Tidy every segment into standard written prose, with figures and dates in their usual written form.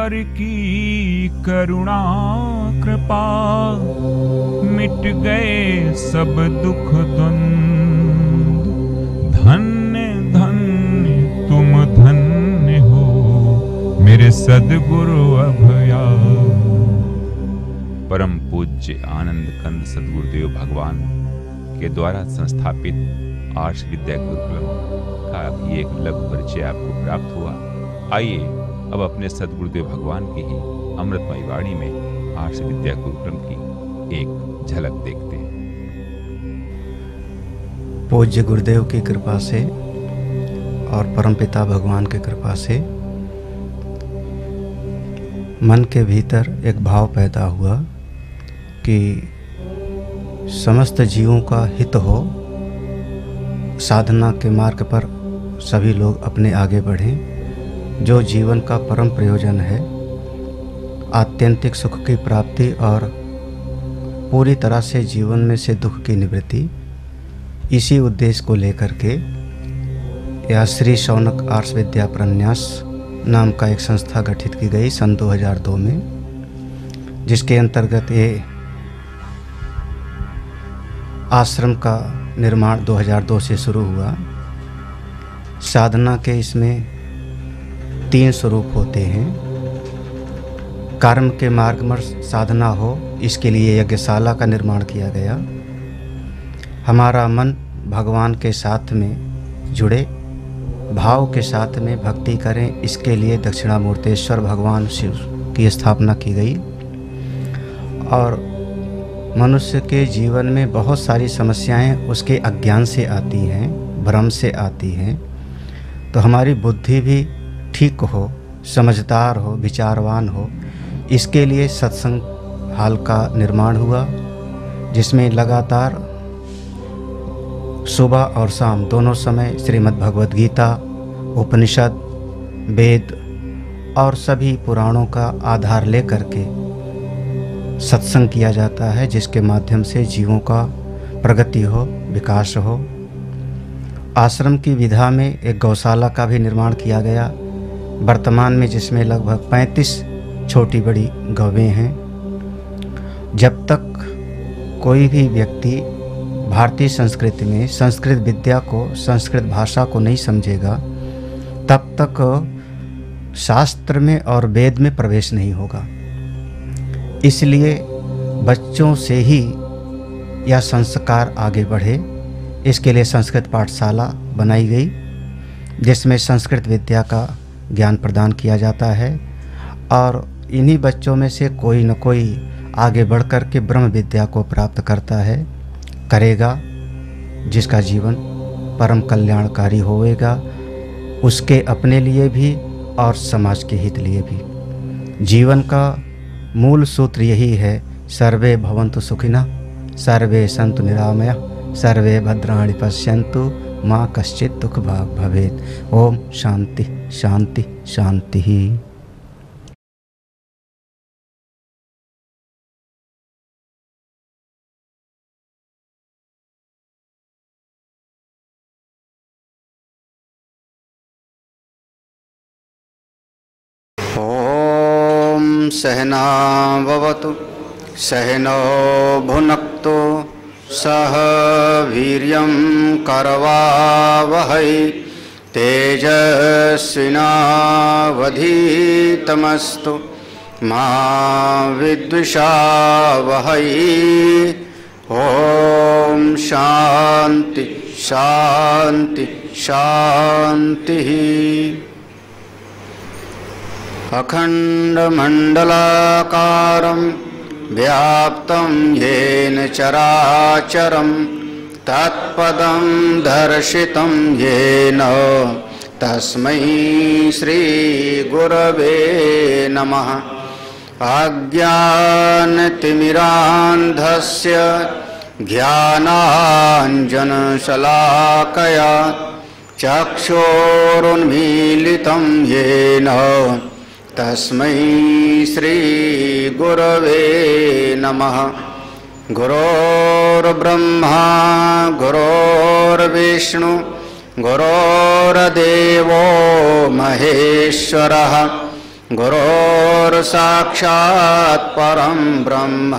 ईश्वर की करुणा कृपा, मिट गए सब दुख द्वंद। धन्य धन्य तुम धन्य हो मेरे सद्गुरु अभया। परम पूज्य आनंद कंद सद्गुरुदेव भगवान के द्वारा संस्थापित आर्ष विद्या गुरुकुलम का भी एक लघु परिचय आपको प्राप्त हुआ। आइए अब अपने सद्गुरुदेव भगवान की ही अमृतमयी वाणी में आर्ष विद्या गुरुकुलम की एक झलक देखते हैं। पूज्य गुरुदेव की कृपा से और परमपिता भगवान की कृपा से मन के भीतर एक भाव पैदा हुआ कि समस्त जीवों का हित हो, साधना के मार्ग पर सभी लोग अपने आगे बढ़ें। जो जीवन का परम प्रयोजन है, आत्यंतिक सुख की प्राप्ति और पूरी तरह से जीवन में से दुख की निवृत्ति, इसी उद्देश्य को लेकर के यह श्री शौनक आर्ष विद्या प्रन्यास नाम का एक संस्था गठित की गई सन 2002 में, जिसके अंतर्गत ये आश्रम का निर्माण 2002 से शुरू हुआ। साधना के इसमें 3 स्वरूप होते हैं। कर्म के मार्ग में साधना हो, इसके लिए यज्ञशाला का निर्माण किया गया। हमारा मन भगवान के साथ में जुड़े, भाव के साथ में भक्ति करें, इसके लिए दक्षिणामूर्तेश्वर भगवान शिव की स्थापना की गई। और मनुष्य के जीवन में बहुत सारी समस्याएं उसके अज्ञान से आती हैं, भ्रम से आती हैं। तो हमारी बुद्धि भी ठीक हो, समझदार हो, विचारवान हो, इसके लिए सत्संग हाल का निर्माण हुआ, जिसमें लगातार सुबह और शाम दोनों समय श्रीमद् भगवद गीता, उपनिषद, वेद और सभी पुराणों का आधार लेकर के सत्संग किया जाता है, जिसके माध्यम से जीवों का प्रगति हो, विकास हो। आश्रम की विधा में एक गौशाला का भी निर्माण किया गया वर्तमान में, जिसमें लगभग 35 छोटी बड़ी गौवें हैं। जब तक कोई भी व्यक्ति भारतीय संस्कृति में संस्कृत विद्या को, संस्कृत भाषा को नहीं समझेगा, तब तक शास्त्र में और वेद में प्रवेश नहीं होगा। इसलिए बच्चों से ही यह संस्कार आगे बढ़े, इसके लिए संस्कृत पाठशाला बनाई गई, जिसमें संस्कृत विद्या का ज्ञान प्रदान किया जाता है। और इन्हीं बच्चों में से कोई न कोई आगे बढ़ कर के ब्रह्म विद्या को प्राप्त करता है, करेगा, जिसका जीवन परम कल्याणकारी होएगा, उसके अपने लिए भी और समाज के हित लिए भी। जीवन का मूल सूत्र यही है, सर्वे भवन्तु सुखिनः, सर्वे सन्तु निरामया, सर्वे भद्राणि पश्यन्तु, माँ कश्चित् दुःख भाग् भवेत्। ओम शांति शांति शांति ही। सहना भवतु सहनो भुनक्तु सह वीर्यं करवावहै तेजस्विनावधीतमस्तु मा विद्विषावहै। ओम शांति शांति शांति। अखंडमंडलाकारं व्याप्तं येन चराचरं तत्पदं दर्शितं येन तस्मै श्री गुरवे नमः। अज्ञानतिमिरान्धस्य ज्ञानाञ्जनशलाकया चक्षुरुन्मीलितं येन तस्मै श्री गुरवे नमः। गुरोर्ब्रह्मा गुरोर्विष्णु गुरोर्देवो महेश्वरः गुरोर्साक्षात् परं ब्रह्म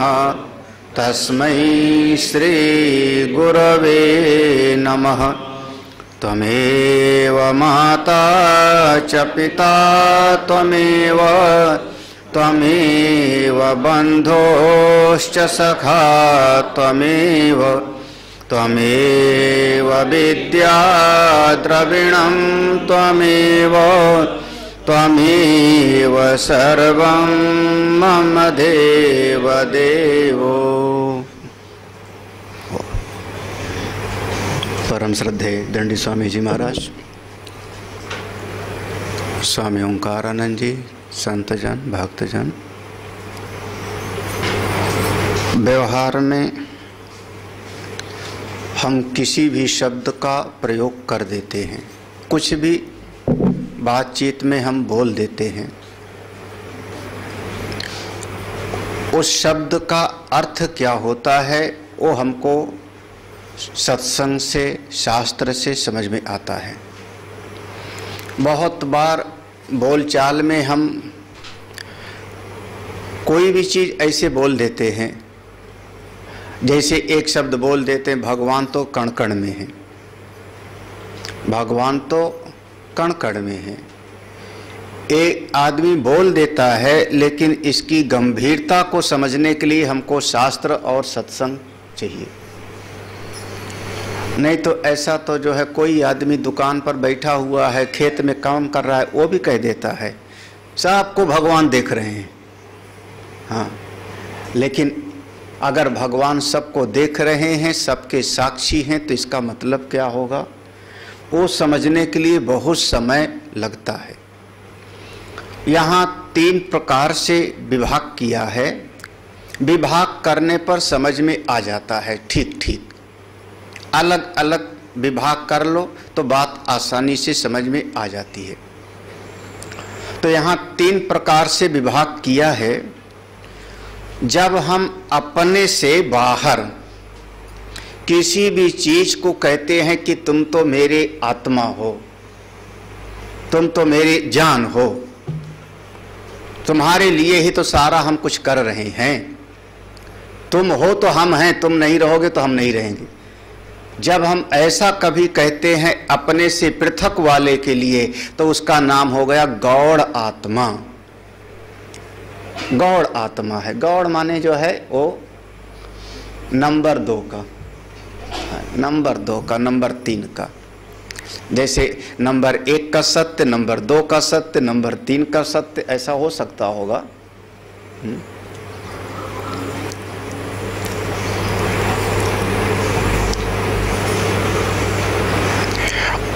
तस्मै श्री गुरवे नमः। त्वमेव माता च पिता त्वमेव बन्धोश्च सखा त्वमेव विद्या द्रविणं त्वमेव सर्वं मम देवदेवो। परम श्रद्धेय दंडी स्वामी जी महाराज, स्वामी ओंकारानंद जी, संतजन, भक्तजन, व्यवहार में हम किसी भी शब्द का प्रयोग कर देते हैं, कुछ भी बातचीत में हम बोल देते हैं। उस शब्द का अर्थ क्या होता है वो हमको सत्संग से, शास्त्र से समझ में आता है। बहुत बार बोलचाल में हम कोई भी चीज़ ऐसे बोल देते हैं, जैसे एक शब्द बोल देते हैं, भगवान तो कण कण में है, भगवान तो कण कण में है। एक आदमी बोल देता है, लेकिन इसकी गंभीरता को समझने के लिए हमको शास्त्र और सत्संग चाहिए। नहीं तो ऐसा तो जो है कोई आदमी दुकान पर बैठा हुआ है, खेत में काम कर रहा है, वो भी कह देता है सबको भगवान देख रहे हैं। हाँ, लेकिन अगर भगवान सबको देख रहे हैं, सबके साक्षी हैं, तो इसका मतलब क्या होगा वो समझने के लिए बहुत समय लगता है। यहाँ 3 प्रकार से विभाग किया है। विभाग करने पर समझ में आ जाता है ठीक ठीक। अलग अलग विभाग कर लो तो बात आसानी से समझ में आ जाती है। तो यहाँ 3 प्रकार से विभाग किया है। जब हम अपने से बाहर किसी भी चीज को कहते हैं कि तुम तो मेरे आत्मा हो, तुम तो मेरी जान हो, तुम्हारे लिए ही तो सारा हम कुछ कर रहे हैं, तुम हो तो हम हैं, तुम नहीं रहोगे तो हम नहीं रहेंगे। जब हम ऐसा कभी कहते हैं अपने से पृथक वाले के लिए, तो उसका नाम हो गया गौड़ आत्मा। गौड़ आत्मा है। गौड़ माने जो है वो नंबर 2 का, नंबर 2 का, नंबर 3 का। जैसे नंबर 1 का सत्य, नंबर 2 का सत्य, नंबर 3 का सत्य, ऐसा हो सकता होगा।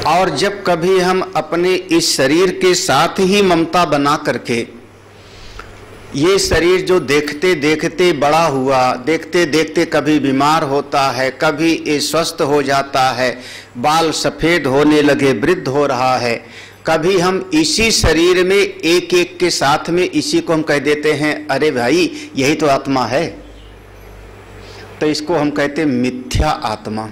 और जब कभी हम अपने इस शरीर के साथ ही ममता बना करके, ये शरीर जो देखते देखते बड़ा हुआ, देखते देखते कभी बीमार होता है, कभी ये स्वस्थ हो जाता है, बाल सफ़ेद होने लगे, वृद्ध हो रहा है, कभी हम इसी शरीर में एक एक के साथ में इसी को हम कह देते हैं अरे भाई यही तो आत्मा है। तो इसको हम कहते हैं मिथ्या आत्मा।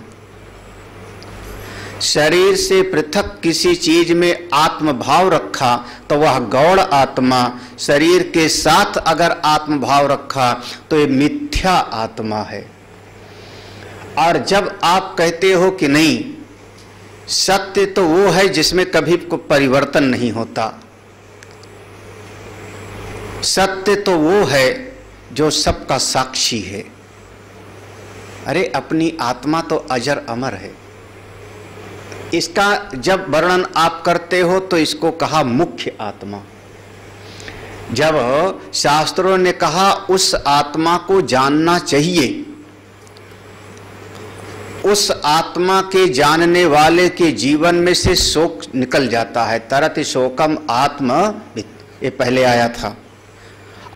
शरीर से पृथक किसी चीज में आत्मभाव रखा तो वह गौड़ आत्मा, शरीर के साथ अगर आत्मभाव रखा तो ये मिथ्या आत्मा है। और जब आप कहते हो कि नहीं, सत्य तो वो है जिसमें कभी कोई परिवर्तन नहीं होता, सत्य तो वो है जो सबका साक्षी है। अरे अपनी आत्मा तो अजर अमर है। इसका जब वर्णन आप करते हो तो इसको कहा मुख्य आत्मा। जब शास्त्रों ने कहा उस आत्मा को जानना चाहिए, उस आत्मा के जानने वाले के जीवन में से शोक निकल जाता है। तरत शोकम आत्मवित्, ये पहले आया था।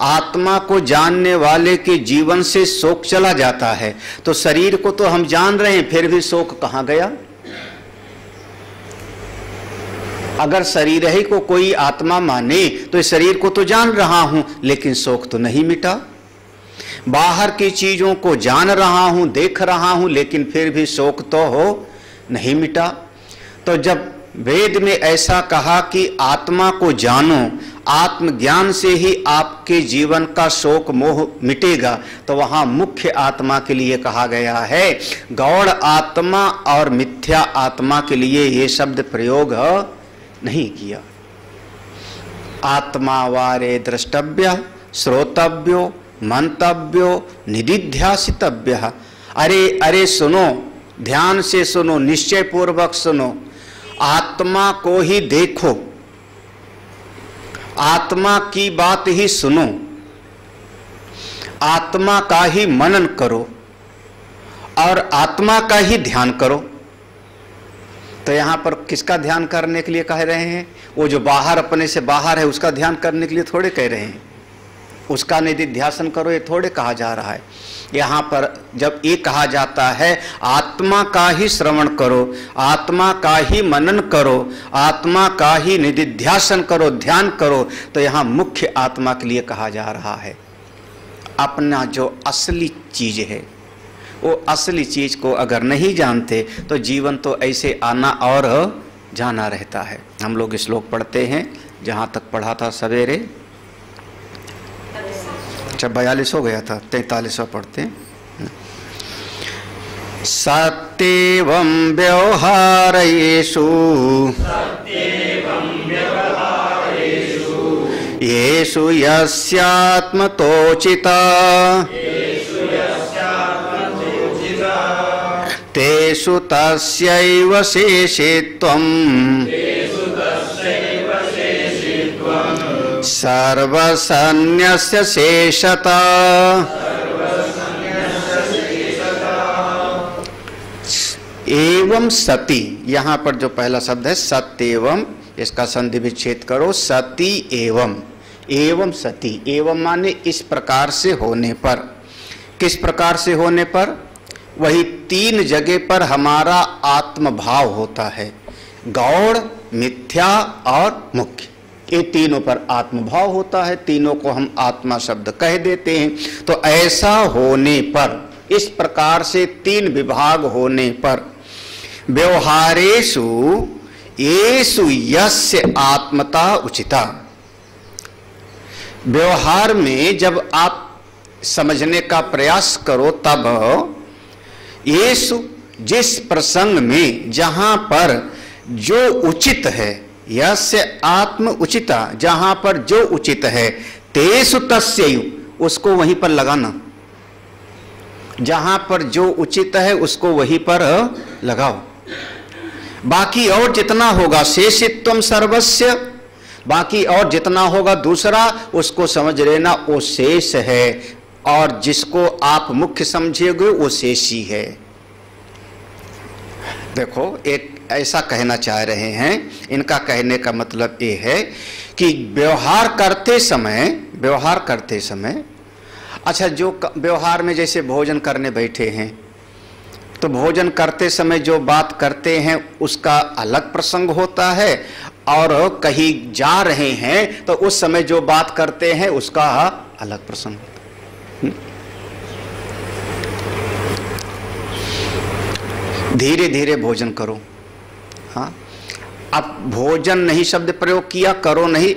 आत्मा को जानने वाले के जीवन से शोक चला जाता है। तो शरीर को तो हम जान रहे हैं, फिर भी शोक कहाँ गया? अगर शरीर ही को कोई आत्मा माने तो इस शरीर को तो जान रहा हूं, लेकिन शोक तो नहीं मिटा। बाहर की चीजों को जान रहा हूं, देख रहा हूं, लेकिन फिर भी शोक तो हो नहीं मिटा। तो जब वेद में ऐसा कहा कि आत्मा को जानो, आत्मज्ञान से ही आपके जीवन का शोक मोह मिटेगा, तो वहां मुख्य आत्मा के लिए कहा गया है। गौड़ आत्मा और मिथ्या आत्मा के लिए ये शब्द प्रयोग नहीं किया। आत्मा वारे द्रष्टव्य, श्रोतव्यो, मंतव्यो, निदिध्यासितव्य। अरे अरे सुनो, ध्यान से सुनो, निश्चय पूर्वक सुनो, आत्मा को ही देखो, आत्मा की बात ही सुनो, आत्मा का ही मनन करो और आत्मा का ही ध्यान करो। तो यहां पर किसका ध्यान करने के लिए कह रहे हैं? वो जो बाहर, अपने से बाहर है, उसका ध्यान करने के लिए थोड़े कह रहे हैं। उसका निधिध्यासन करो ये थोड़े कहा जा रहा है। यहाँ पर जब ये कहा जाता है आत्मा का ही श्रवण करो, आत्मा का ही मनन करो, आत्मा का ही निधिध्यासन करो, ध्यान करो, तो यहाँ मुख्य आत्मा के लिए कहा जा रहा है। अपना जो असली चीज है, वो असली चीज को अगर नहीं जानते तो जीवन तो ऐसे आना और जाना रहता है। हम लोग श्लोक पढ़ते हैं, जहाँ तक पढ़ा था सवेरे, अच्छा 42 हो गया था, 43वां पढ़ते हैं। सत्येवं व्यवहारेषु येषु यस्यात्मतोचिता तेषु तस्यैव शेषित्वम् सर्वसन्न्यस्य शेषता। एवं सती, यहाँ पर जो पहला शब्द है सत्येवं, इसका संधि विच्छेद करो, सती एवं, एवं सती, एवं माने इस प्रकार से होने पर। किस प्रकार से होने पर? वही 3 जगह पर हमारा आत्मभाव होता है, गौड़, मिथ्या और मुख्य। ये तीनों पर आत्मभाव होता है, तीनों को हम आत्मा शब्द कह देते हैं। तो ऐसा होने पर, इस प्रकार से 3 विभाग होने पर, व्यवहारेषु येषु यस्य आत्मता उचिता, व्यवहार में जब आप समझने का प्रयास करो तब येषु, जिस प्रसंग में, जहां पर जो उचित है, यस्य आत्म उचिता, जहां पर जो उचित है, तेषु तस्यैव, उसको वहीं पर लगाना। जहां पर जो उचित है उसको वहीं पर लगाओ। बाकी और जितना होगा, शेषित्वम सर्वस्य, बाकी और जितना होगा दूसरा, उसको समझ लेना वो शेष है, और जिसको आप मुख्य समझेंगे वो शेषी है। देखो, एक ऐसा कहना चाह रहे हैं, इनका कहने का मतलब ये है कि व्यवहार करते समय, अच्छा जो व्यवहार में जैसे भोजन करने बैठे हैं, तो भोजन करते समय जो बात करते हैं उसका अलग प्रसंग होता है, और कहीं जा रहे हैं तो उस समय जो बात करते हैं उसका अलग प्रसंग होता है। धीरे धीरे भोजन करो। हाँ, अब भोजन नहीं शब्द प्रयोग किया, करो नहीं,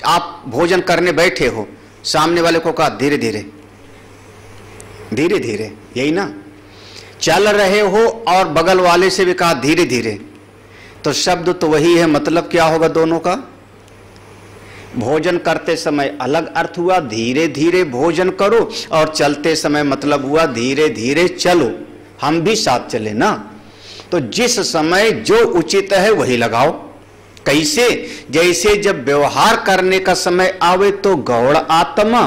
आप भोजन करने बैठे हो, सामने वाले को कहा धीरे धीरे, धीरे धीरे, यही ना। चल रहे हो और बगल वाले से भी कहा धीरे धीरे, तो शब्द तो वही है, मतलब क्या होगा दोनों का? भोजन करते समय अलग अर्थ हुआ, धीरे धीरे भोजन करो, और चलते समय मतलब हुआ धीरे धीरे चलो, हम भी साथ चले ना। तो जिस समय जो उचित है वही लगाओ। कैसे? जैसे जब व्यवहार करने का समय आवे तो गौड़ आत्मा,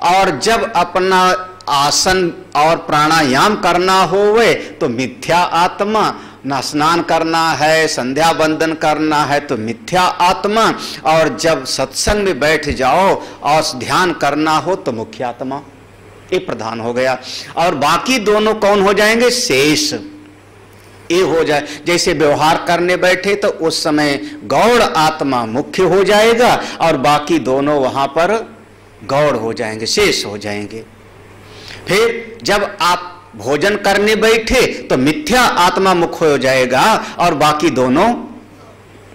और जब अपना आसन और प्राणायाम करना होवे तो मिथ्या आत्मा, ना स्नान करना है, संध्या बंदन करना है तो मिथ्या आत्मा, और जब सत्संग में बैठ जाओ और ध्यान करना हो तो मुख्य आत्मा। ये प्रधान हो गया, और बाकी दोनों कौन हो जाएंगे? शेष। ये हो जाए, जैसे व्यवहार करने बैठे तो उस समय गौड़ आत्मा मुख्य हो जाएगा, और बाकी दोनों वहां पर गौड़ हो जाएंगे, शेष हो जाएंगे। फिर जब आप भोजन करने बैठे तो मिथ्या आत्मा मुख्य हो जाएगा, और बाकी दोनों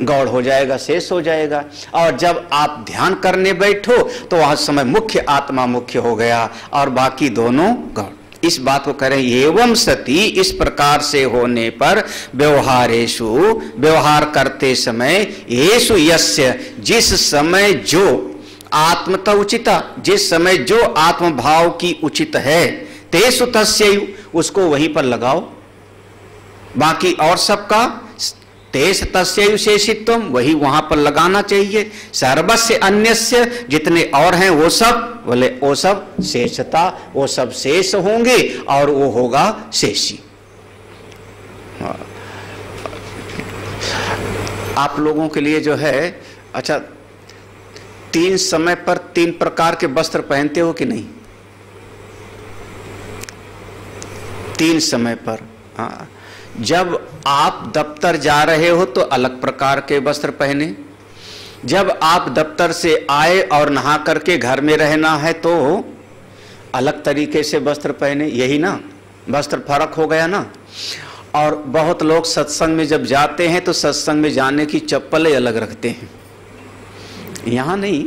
गौड़ हो जाएगा, शेष हो जाएगा। और जब आप ध्यान करने बैठो तो वह समय मुख्य आत्मा मुख्य हो गया और बाकी दोनों गौड़। इस बात को करें एवं सती, इस प्रकार से होने पर व्यवहारेषु, व्यवहार करते समय, येषु यस्य, जिस समय जो आत्मता उचिता, जिस समय जो आत्मभाव की उचित है, तेषु तस्यैव, उसको वहीं पर लगाओ। बाकी और सबका तेस तस्यैव शेषित्वम, वही वहां पर लगाना चाहिए। सर्वस्य अन्यस्य, जितने और हैं वो सब, बोले वो सब शेषता, वो सब शेष होंगे और वो होगा शेषी। आप लोगों के लिए जो है, अच्छा, 3 समय पर 3 प्रकार के वस्त्र पहनते हो कि नहीं? 3 समय पर, हाँ। जब आप दफ्तर जा रहे हो तो अलग प्रकार के वस्त्र पहने, जब आप दफ्तर से आए और नहा करके घर में रहना है तो अलग तरीके से वस्त्र पहने, यही ना, वस्त्र फर्क हो गया ना। और बहुत लोग सत्संग में जब जाते हैं तो सत्संग में जाने की चप्पलें अलग रखते हैं। यहाँ नहीं,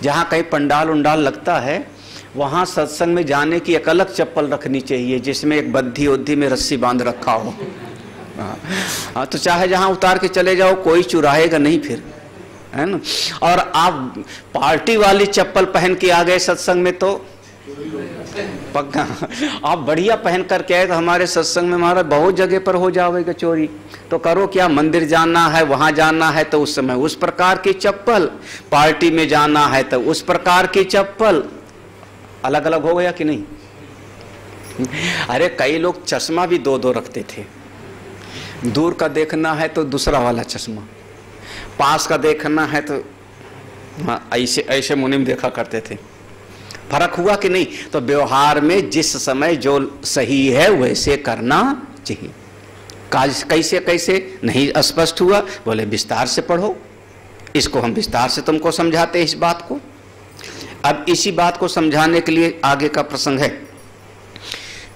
जहाँ कहीं पंडाल उंडाल लगता है वहाँ सत्संग में जाने की एक अलग चप्पल रखनी चाहिए, जिसमें एक बद्धी उद्धी में रस्सी बांध रखा हो। हाँ, तो चाहे जहाँ उतार के चले जाओ, कोई चुराएगा नहीं फिर, है ना। और आप पार्टी वाली चप्पल पहन के आ गए सत्संग में तो पक्का, आप बढ़िया पहन करके आए तो हमारे सत्संग में महाराज बहुत जगह पर हो जाएगा चोरी। तो करो क्या, मंदिर जाना है, वहां जाना है तो उस समय उस प्रकार की चप्पल, पार्टी में जाना है तो उस प्रकार की चप्पल। अलग अलग हो गया कि नहीं? अरे कई लोग चश्मा भी 2-2 रखते थे। दूर का देखना है तो दूसरा वाला चश्मा, पास का देखना है तो हाँ, ऐसे ऐसे मुनिम देखा करते थे। फर्क हुआ कि नहीं? तो व्यवहार में जिस समय जो सही है वैसे करना चाहिए। कैसे कैसे नहीं स्पष्ट हुआ? बोले विस्तार से पढ़ो, इसको हम विस्तार से तुमको समझाते हैं इस बात को। अब इसी बात को समझाने के लिए आगे का प्रसंग है।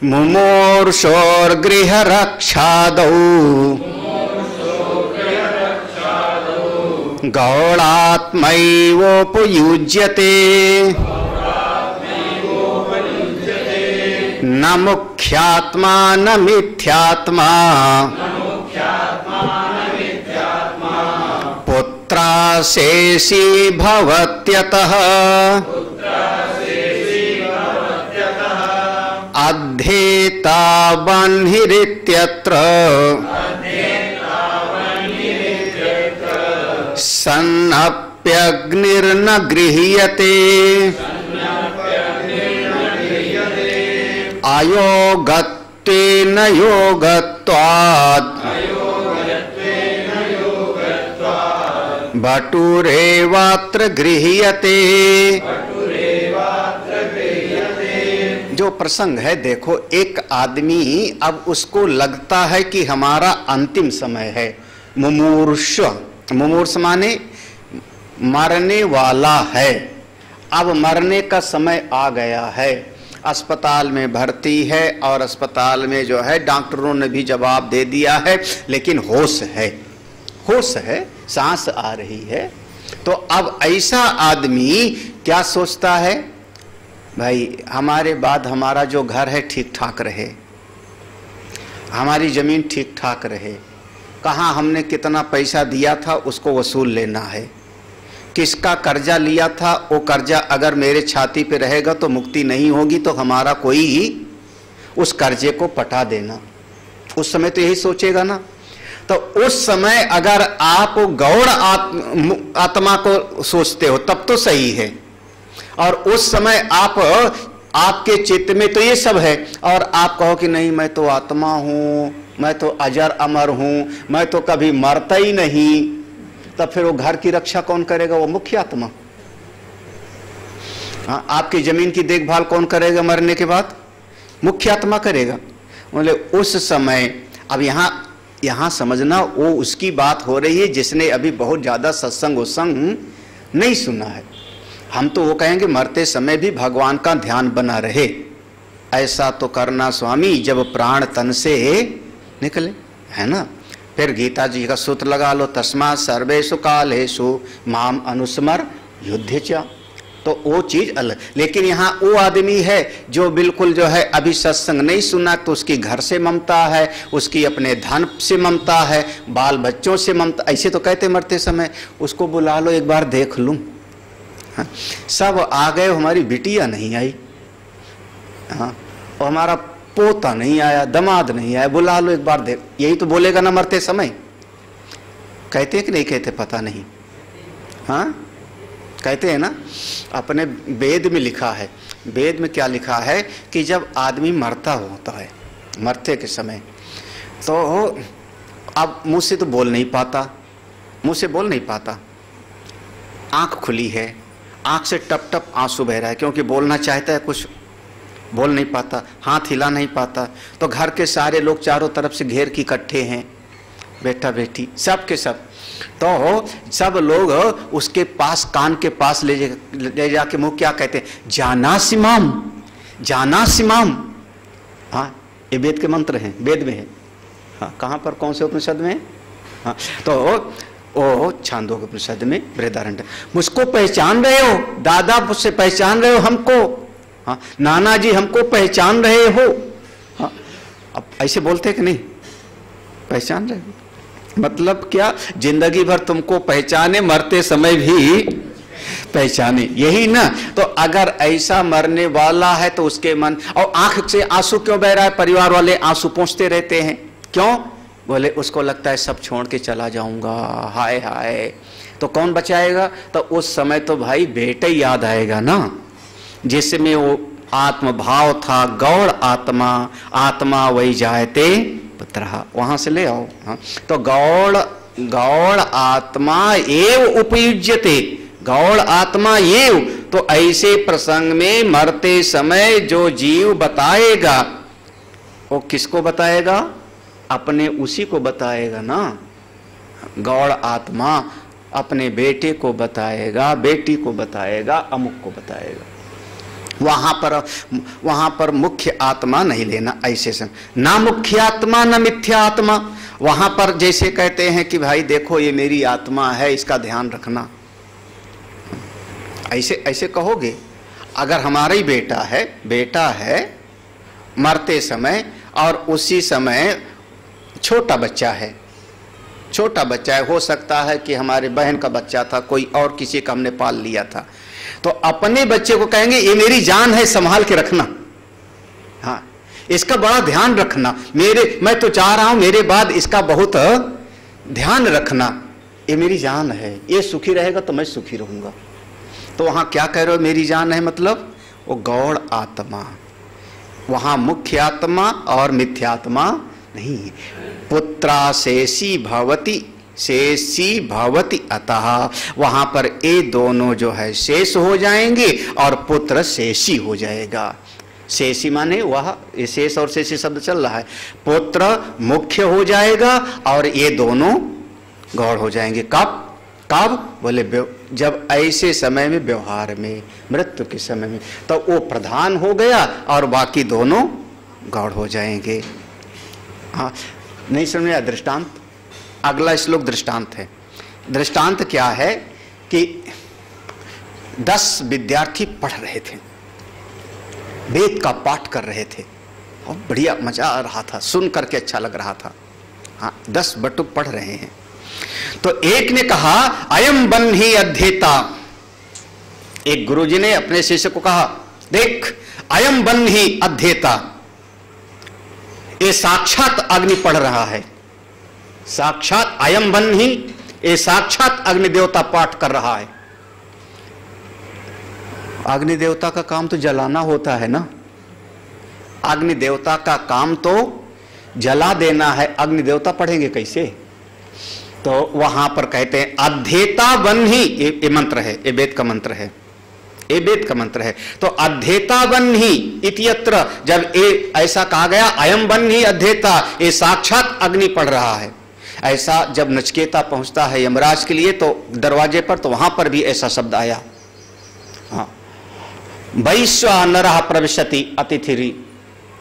मुमूर्षोर गृह रक्षादौ गौणात्मैवोपयुज्यते न मुख्यात्मा न मिथ्यात्मा पुत्राशेषी भवत्यतः अध्येता बन्हिरित्यत्र सन्नप्यग्निर्न गृह्यते अयोगत्वेन योगत्वात् बटुरेवात्र गृह्यते। जो प्रसंग है देखो, एक आदमी अब उसको लगता है कि हमारा अंतिम समय है। मुमूर्ष, मुमूर्ष माने मरने वाला है, अब मरने का समय आ गया है। अस्पताल में भर्ती है और अस्पताल में जो है डॉक्टरों ने भी जवाब दे दिया है, लेकिन होश है, होश है, सांस आ रही है। तो अब ऐसा आदमी क्या सोचता है, भाई हमारे बाद हमारा जो घर है ठीक ठाक रहे, हमारी जमीन ठीक ठाक रहे, कहाँ हमने कितना पैसा दिया था उसको वसूल लेना है, किसका कर्जा लिया था वो कर्जा अगर मेरे छाती पे रहेगा तो मुक्ति नहीं होगी, तो हमारा कोई उस कर्जे को पटा देना। उस समय तो यही सोचेगा ना। तो उस समय अगर आप गौण आत्मा को सोचते हो तब तो सही है, और उस समय आपके चित्त में तो ये सब है, और आप कहो कि नहीं मैं तो आत्मा हूं, मैं तो अजर अमर हूं, मैं तो कभी मरता ही नहीं, तब फिर वो घर की रक्षा कौन करेगा? वो मुख्य आत्मा। हाँ, आपकी जमीन की देखभाल कौन करेगा मरने के बाद? मुख्य आत्मा करेगा। बोले उस समय, अब यहाँ समझना, वो उसकी बात हो रही है जिसने अभी बहुत ज्यादा सत्संग उत्संग नहीं सुना है। हम तो वो कहेंगे मरते समय भी भगवान का ध्यान बना रहे। ऐसा तो करना स्वामी जब प्राण तन से निकले, है ना। फिर गीता जी का सूत्र लगा लो, तस्मात् सर्वेषु कालेषु माम अनुस्मर युद्धे च। तो वो चीज अलग। लेकिन यहाँ वो आदमी है जो बिल्कुल जो है अभी सत्संग नहीं सुना, तो उसकी घर से ममता है, उसकी अपने धन से ममता है, बाल बच्चों से ममता। ऐसे तो कहते मरते समय, उसको बुला लो एक बार देख लूं। हाँ, सब आ गए, हमारी बिटिया नहीं आई, हाँ, और हमारा पोता नहीं आया, दमाद नहीं आया, बुला लो एक बार देख। यही तो बोलेगा ना मरते समय। कहते कि नहीं कहते पता नहीं, हाँ कहते हैं ना। अपने वेद में लिखा है, वेद में क्या लिखा है कि जब आदमी मरता होता है, मरते के समय, तो अब मुंह से तो बोल नहीं पाता, मुंह से बोल नहीं पाता, आंख खुली है, आंख से टप टप आंसू बह रहा है, क्योंकि बोलना चाहता है, कुछ बोल नहीं पाता, हाथ हिला नहीं पाता। तो घर के सारे लोग चारों तरफ से घेर के इकट्ठे हैं, बेटा बेटी सब के सब। तो सब लोग उसके पास, कान के पास ले जाके मुंह क्या कहते हैं, जाना सिमाम, जाना सिमाम। हाँ, ये वेद के मंत्र हैं, वेद में है। हाँ, कहाँ पर, कौन से उपनिषद में? हाँ, तो ओ छांदोग्य उपनिषद में बृहदारण्यक। मुझको पहचान रहे हो दादा, मुझसे पहचान रहे हो हमको? हाँ, नाना जी हमको पहचान रहे हो? हाँ, अब ऐसे बोलते कि नहीं, पहचान रहे हो मतलब क्या, जिंदगी भर तुमको पहचाने, मरते समय भी पहचाने, यही ना। तो अगर ऐसा मरने वाला है तो उसके मन, और आंख से आंसू क्यों बह रहा है? परिवार वाले आंसू पोंछते रहते हैं, क्यों? बोले उसको लगता है सब छोड़ के चला जाऊंगा, हाय हाय। तो कौन बचाएगा? तो उस समय तो भाई बेटे याद आएगा ना, जिसमें वो आत्मभाव था, गौड़ आत्मा, आत्मा वही जायते पुत्र, वहां से ले आओ। हाँ, तो गौड़ आत्मा एव उपयुज्यते, गौड़ आत्मा एव। तो ऐसे प्रसंग में मरते समय जो जीव बताएगा, वो किसको बताएगा? अपने उसी को बताएगा ना। गौड़ आत्मा अपने बेटे को बताएगा, बेटी को बताएगा, अमुक को बताएगा। वहां पर मुख्य आत्मा नहीं लेना, ऐसे से ना मुख्य आत्मा ना मिथ्या आत्मा। वहां पर जैसे कहते हैं कि भाई देखो ये मेरी आत्मा है, इसका ध्यान रखना, ऐसे ऐसे कहोगे। अगर हमारा ही बेटा है मरते समय, और उसी समय छोटा बच्चा है, हो सकता है कि हमारे बहन का बच्चा था, कोई और किसी का हमने पाल लिया था, तो अपने बच्चे को कहेंगे ये मेरी जान है, संभाल के रखना, हाँ इसका बड़ा ध्यान रखना, मैं तो चाह रहा हूं मेरे बाद इसका बहुत ध्यान रखना, ये मेरी जान है, ये सुखी रहेगा तो मैं सुखी रहूंगा। तो वहां क्या कह रहे हो मेरी जान है, मतलब वो गौड़ आत्मा, वहां मुख्य आत्मा और मिथ्यात्मा नहीं। पुत्रा शेषी भवति अतः, वहां पर ये दोनों जो है शेष हो जाएंगे और पुत्र शेषी हो जाएगा। शेषी माने वह, शेष और शेषी शब्द चल रहा है, पुत्र मुख्य हो जाएगा और ये दोनों गौड़ हो जाएंगे। कब? बोले जब ऐसे समय में, व्यवहार में, मृत्यु के समय में, तो वो प्रधान हो गया और बाकी दोनों गौड़ हो जाएंगे। हाँ, नहीं समझ आया दृष्टांत? अगला श्लोक दृष्टांत है। दृष्टांत क्या है कि 10 विद्यार्थी पढ़ रहे थे, वेद का पाठ कर रहे थे और बढ़िया मजा आ रहा था, सुन करके अच्छा लग रहा था। हाँ, 10 बटुक पढ़ रहे हैं। तो एक ने कहा अयम बन्ही अध्येता, एक गुरुजी ने अपने शिष्य को कहा देख अयम बन्ही अध्येता, ये साक्षात अग्नि पढ़ रहा है, साक्षात अयम बन्ही, ये साक्षात अग्नि देवता पाठ कर रहा है। अग्नि देवता का काम तो जलाना होता है ना, अग्नि देवता का काम तो जला देना है, अग्नि देवता पढ़ेंगे कैसे? तो वहां पर कहते हैं अध्येता बन्ही, ये मंत्र है, ये वेद का मंत्र है, ये वेद का मंत्र है। तो अध्येता बन्ही इत्यत्र, जब ये ऐसा कहा गया अयम बन्ही अध्येता, ये साक्षात अग्नि पढ़ रहा है। ऐसा जब नचिकेता पहुंचता है यमराज के लिए तो दरवाजे पर, तो वहां पर भी ऐसा शब्द आया, हाँ, वैश्वानरः प्रविशति अतिथिरि,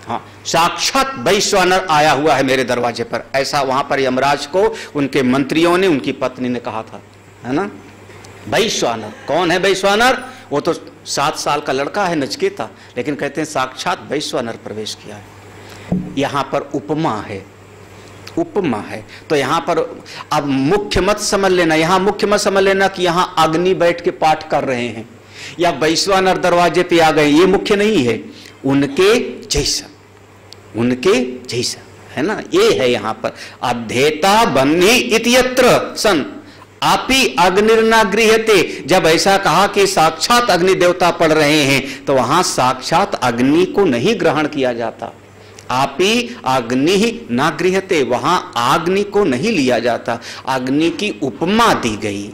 हाँ, साक्षात वैश्वानर आया हुआ है मेरे दरवाजे पर, ऐसा वहां पर यमराज को उनके मंत्रियों ने, उनकी पत्नी ने कहा था, है ना। वैश्वानर कौन है? वैश्वानर वो तो 7 साल का लड़का है नचिकेता, लेकिन कहते हैं साक्षात वैश्वानर प्रवेश किया है। यहां पर उपमा है, उपमा है। तो यहां पर अब मुख्य मत समझ लेना, यहां मुख्य मत समझ लेना कि यहां अग्नि बैठ के पाठ कर रहे हैं या वैश्वानर दरवाजे पे आ गए, ये मुख्य नहीं है। उनके जैसा, उनके जैसा, है ना, ये है यहां पर। अध्येता बन्ही इत्यत्र सन आपी अग्निर्ना गृह्यते। जब ऐसा कहा कि साक्षात अग्नि देवता पढ़ रहे हैं, तो वहां साक्षात अग्नि को नहीं ग्रहण किया जाता। आपी अग्नि ही ना गृह्यते, वहां अग्नि को नहीं लिया जाता। अग्नि की उपमा दी गई,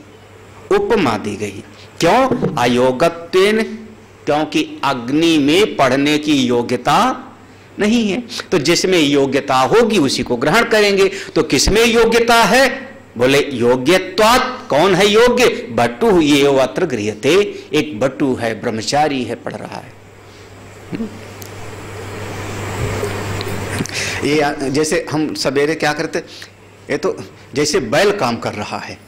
उपमा दी गई। क्यों? अयोगत्वेन, क्योंकि अग्नि में पढ़ने की योग्यता नहीं है। तो जिसमें योग्यता होगी उसी को ग्रहण करेंगे। तो किसमें योग्यता है? बोले योग्यत्वात्। कौन है योग्य? बटु ये अत्र गृह्यते। एक बटु है, ब्रह्मचारी है, पढ़ रहा है। ये जैसे हम सवेरे क्या करते, ये तो जैसे बैल काम कर रहा है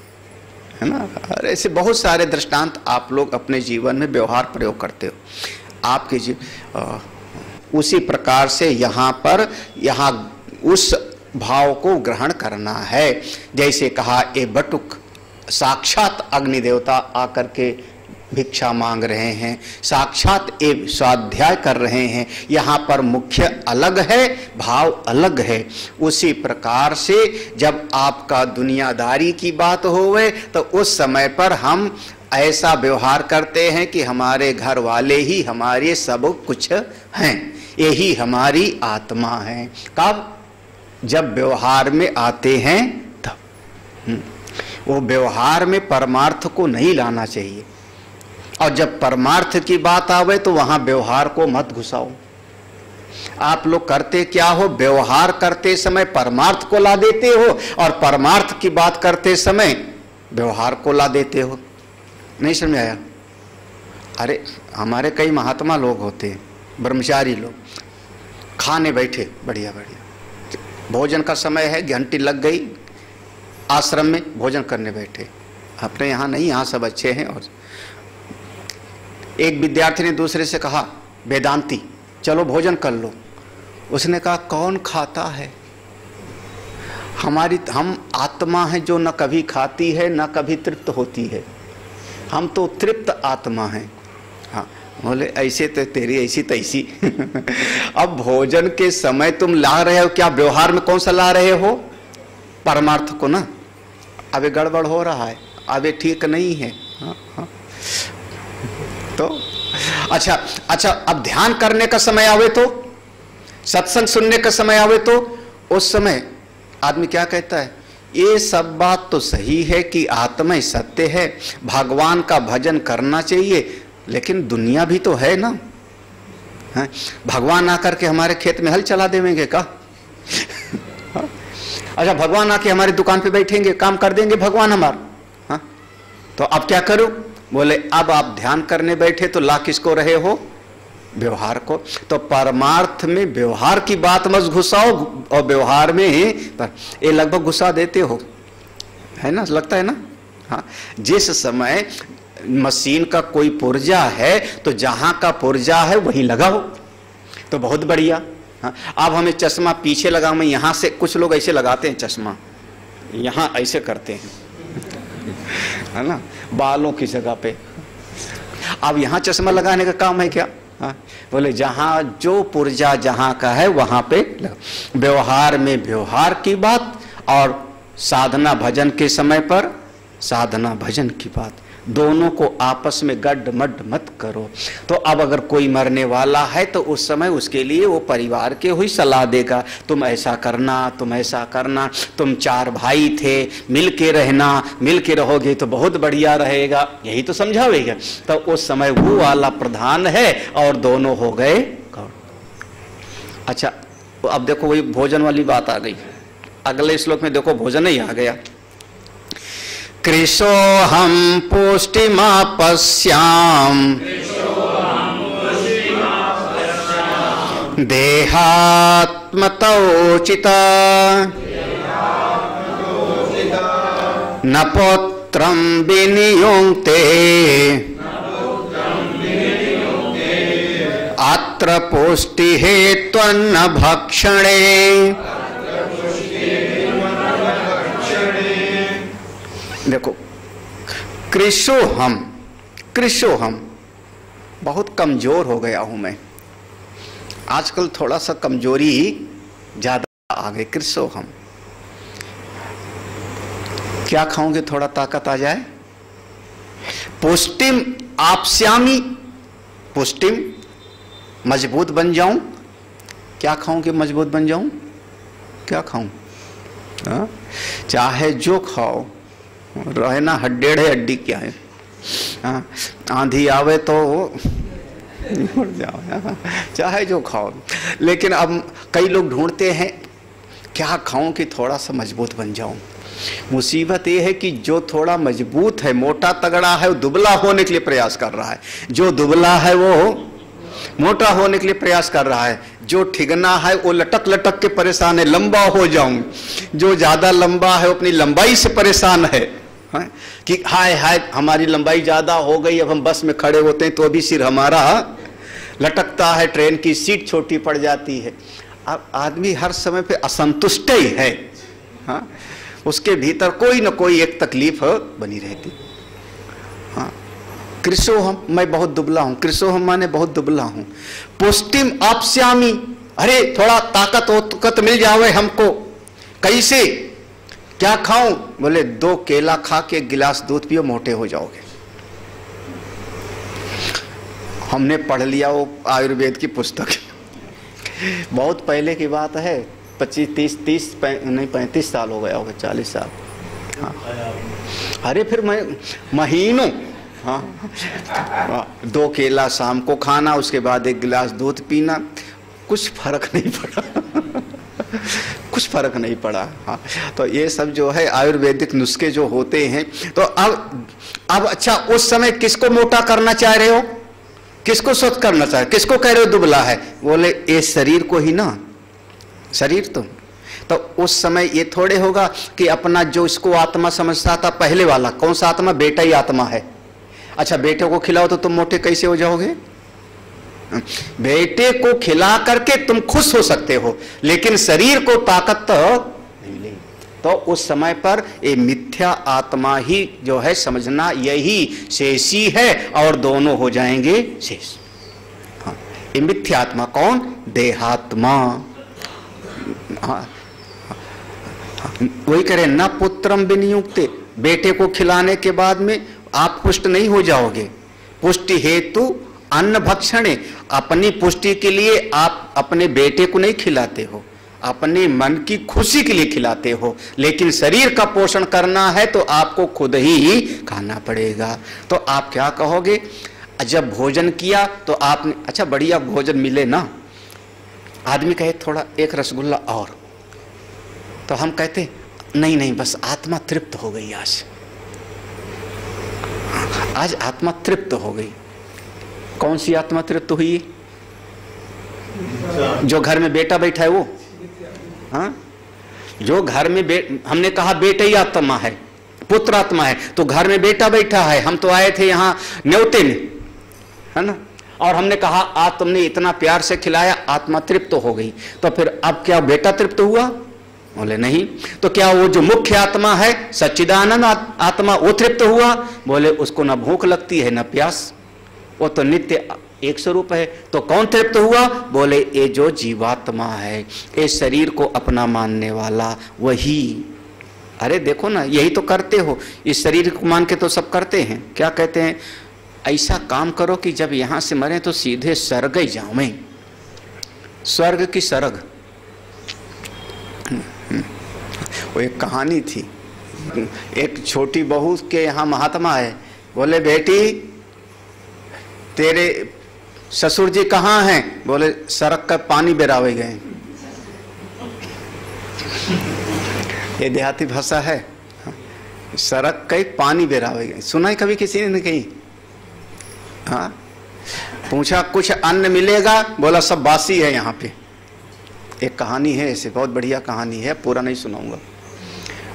ना। और ऐसे बहुत सारे दृष्टांत आप लोग अपने जीवन में व्यवहार प्रयोग करते हो। आपके उसी प्रकार से यहाँ पर, यहाँ उस भाव को ग्रहण करना है। जैसे कहा ए बटुक, साक्षात अग्नि देवता आकर के भिक्षा मांग रहे हैं, साक्षात एक स्वाध्याय कर रहे हैं। यहाँ पर मुख्य अलग है, भाव अलग है। उसी प्रकार से जब आपका दुनियादारी की बात होवे तो उस समय पर हम ऐसा व्यवहार करते हैं कि हमारे घर वाले ही हमारे सब कुछ हैं, यही हमारी आत्मा है। कब? जब व्यवहार में आते हैं तब। वो व्यवहार में परमार्थ को नहीं लाना चाहिए। और जब परमार्थ की बात आवे तो वहां व्यवहार को मत घुसाओ। आप लोग करते क्या हो? व्यवहार करते समय परमार्थ को ला देते हो और परमार्थ की बात करते समय व्यवहार को ला देते हो। नहीं समझ आया? अरे हमारे कई महात्मा लोग होते हैं, ब्रह्मचारी लोग, खाने बैठे बढ़िया बढ़िया, भोजन का समय है, घंटी लग गई, आश्रम में भोजन करने बैठे। अपने यहाँ नहीं, यहाँ सब अच्छे हैं। और एक विद्यार्थी ने दूसरे से कहा, वेदांती चलो भोजन कर लो। उसने कहा कौन खाता है? हम आत्मा है जो न कभी खाती है न कभी तृप्त होती है। हम तो तृप्त आत्मा हैं। हाँ, बोले ऐसे तो तेरी ऐसी तैसी। अब भोजन के समय तुम ला रहे हो, क्या व्यवहार में कौन सा ला रहे हो? परमार्थ को ना। अबे गड़बड़ हो रहा है, अबे ठीक नहीं है। हाँ, हाँ। तो अच्छा, अब ध्यान करने का समय आवे तो, सत्संग सुनने का समय आवे तो, उस समय आदमी क्या कहता है? ये सब बात तो सही है कि आत्मा सत्य है, भगवान का भजन करना चाहिए, लेकिन दुनिया भी तो है ना। है? भगवान आकर के हमारे खेत में हल चला देंगे का? अच्छा, भगवान आके हमारी दुकान पे बैठेंगे, काम कर देंगे भगवान हमारा। हाँ? तो अब क्या करूं? बोले अब आप ध्यान करने बैठे तो ला किसको रहे हो? व्यवहार को। तो परमार्थ में व्यवहार की बात मत घुसाओ, और व्यवहार में ये लगभग घुसा देते हो, है ना, लगता है ना। हाँ, जिस समय मशीन का कोई पुर्जा है तो जहां का पुर्जा है वहीं लगाओ, तो बहुत बढ़िया। हाँ, अब हमें चश्मा पीछे लगा, मैं यहां से, कुछ लोग ऐसे लगाते हैं चश्मा, यहां ऐसे करते हैं, है ना, बालों की जगह पे। अब यहां चश्मा लगाने का काम है क्या? हाँ, बोले जहां जो पुर्जा जहां का है वहां पे व्यवहार में व्यवहार की बात, और साधना भजन के समय पर साधना भजन की बात, दोनों को आपस में गड्ढ-मड्ढ मत करो। तो अब अगर कोई मरने वाला है तो उस समय उसके लिए वो परिवार के हुई सलाह देगा, तुम ऐसा करना, तुम ऐसा करना, तुम 4 भाई थे, मिल के रहना, मिल के रहोगे तो बहुत बढ़िया रहेगा, यही तो समझावेगा। तो उस समय वो वाला प्रधान है और दोनों हो गए गौड़। अच्छा, अब देखो वही भोजन वाली बात आ गई। अगले श्लोक में देखो भोजन ही आ गया। कृशो हम पुष्टिमापस्याम देहात्मतोचिता न पुत्रं विनियुङ्क्ते अत्र पुष्टिहेत्वन्न भक्षणे। देखो, कृशोहम बहुत कमजोर हो गया हूं मैं आजकल, थोड़ा सा कमजोरी ज्यादा आ गई। कृशोहम, क्या खाओगे थोड़ा ताकत आ जाए? पुष्टिम आप्स्यामि, पुष्टिम मजबूत बन जाऊं। क्या खाऊं कि मजबूत बन जाऊं? क्या खाऊं? चाहे जो खाओ, रहे ना हड्डेड़ है, हड्डी क्या है? आंधी आवे तो उड़ जाओ, चाहे जो खाओ। लेकिन अब कई लोग ढूंढते हैं क्या खाऊं कि थोड़ा सा मजबूत बन जाऊं। मुसीबत ये है कि जो थोड़ा मजबूत है, मोटा तगड़ा है, वो दुबला होने के लिए प्रयास कर रहा है। जो दुबला है वो मोटा होने के लिए प्रयास कर रहा है। जो ठिगना है वो लटक लटक के परेशान है, लंबा हो जाऊं। जो ज्यादा लंबा है वो अपनी लंबाई से परेशान है, कि हाय हाय हमारी लंबाई ज्यादा हो गई, अब हम बस में खड़े होते हैं तो अभी सिर हमारा लटकता है, ट्रेन की सीट छोटी पड़ जाती है। अब आदमी हर समय पे असंतुष्ट ही है, हाँ? उसके भीतर कोई ना कोई एक तकलीफ बनी रहती। हाँ, कृशोहम, मैं बहुत दुबला हूं। कृशोहम माने बहुत दुबला हूं। पुष्टिम आप्स्यामि, अरे थोड़ा ताकत मिल जावे हमको। कैसे, क्या खाऊं? बोले 2 केला खा के 1 गिलास दूध पियो, मोटे हो जाओगे। हमने पढ़ लिया वो आयुर्वेद की पुस्तक, बहुत पहले की बात है, 35 साल हो गया होगा, 40 साल। हाँ। अरे फिर मैं महीनों, हाँ, 2 केला शाम को खाना, उसके बाद 1 गिलास दूध पीना, कुछ फर्क नहीं पड़ा। कुछ फर्क नहीं पड़ा। हाँ, तो ये सब जो है आयुर्वेदिक नुस्खे जो होते हैं। तो अब अच्छा, उस समय किसको मोटा करना चाह रहे हो? किसको स्वस्थ करना चाह रहे हो? किसको कह रहे हो दुबला है? बोले ये शरीर को ही ना, शरीर तो उस समय ये थोड़े होगा कि अपना जो इसको आत्मा समझता था पहले वाला, कौन सा आत्मा? बेटा ही आत्मा है। अच्छा, बेटे को खिलाओ तो तुम मोटे कैसे हो जाओगे? बेटे को खिला करके तुम खुश हो सकते हो, लेकिन शरीर को ताकत तो नहीं मिली। तो उस समय पर ये मिथ्या आत्मा ही जो है समझना, यही शेषी है और दोनों हो जाएंगे शेष। हाँ, ये मिथ्या आत्मा कौन? देहात्मा। हाँ, वही करे न पुत्रम विनियुक्ते, बेटे को खिलाने के बाद में आप पुष्ट नहीं हो जाओगे। पुष्टि हेतु अन्न भक्षणे, अपनी पुष्टि के लिए आप अपने बेटे को नहीं खिलाते हो, अपने मन की खुशी के लिए खिलाते हो। लेकिन शरीर का पोषण करना है तो आपको खुद ही खाना पड़ेगा। तो आप क्या कहोगे? जब भोजन किया तो आपने, अच्छा बढ़िया भोजन मिले ना, आदमी कहे थोड़ा 1 रसगुल्ला और, तो हम कहते नहीं नहीं बस आत्मा तृप्त हो गई, आज आत्मा तृप्त हो गई। कौन सी आत्मा तृप्त हुई? जो घर में बेटा बैठा है वो। हाँ, जो घर में हमने कहा बेटा ही आत्मा है, पुत्र आत्मा है, तो घर में बेटा बैठा है। हम तो आए थे यहाँ न्योते में, है ना, और हमने कहा आज तुमने इतना प्यार से खिलाया, आत्मा तृप्त हो गई। तो फिर अब क्या बेटा तृप्त हुआ? बोले नहीं। तो क्या वो जो मुख्य आत्मा है, सच्चिदानंद आत्मा, वो तृप्त हुआ? बोले उसको ना भूख लगती है ना प्यास, वो तो नित्य एक स्वरूप है। तो कौन तृप्त हुआ? बोले ये जो जीवात्मा है, ये शरीर को अपना मानने वाला, वही। अरे देखो ना, यही तो करते हो, इस शरीर को मान के तो सब करते हैं। क्या कहते हैं? ऐसा काम करो कि जब यहां से मरे तो सीधे स्वर्ग ही जाऊं मैं, स्वर्ग की स्वर्ग। वो एक कहानी थी, एक छोटी बहू के यहाँ महात्मा है, बोले बेटी तेरे ससुर जी कहाँ हैं? बोले सड़क का पानी बेरावे गए। ये देहाती भाषा है, सड़क का पानी बेरावे गए। सुना है कभी किसी ने? कहीं? हाँ, पूछा कुछ अन्न मिलेगा, बोला सब बासी है यहाँ पे। एक कहानी है ऐसे, बहुत बढ़िया कहानी है, पूरा नहीं सुनाऊंगा।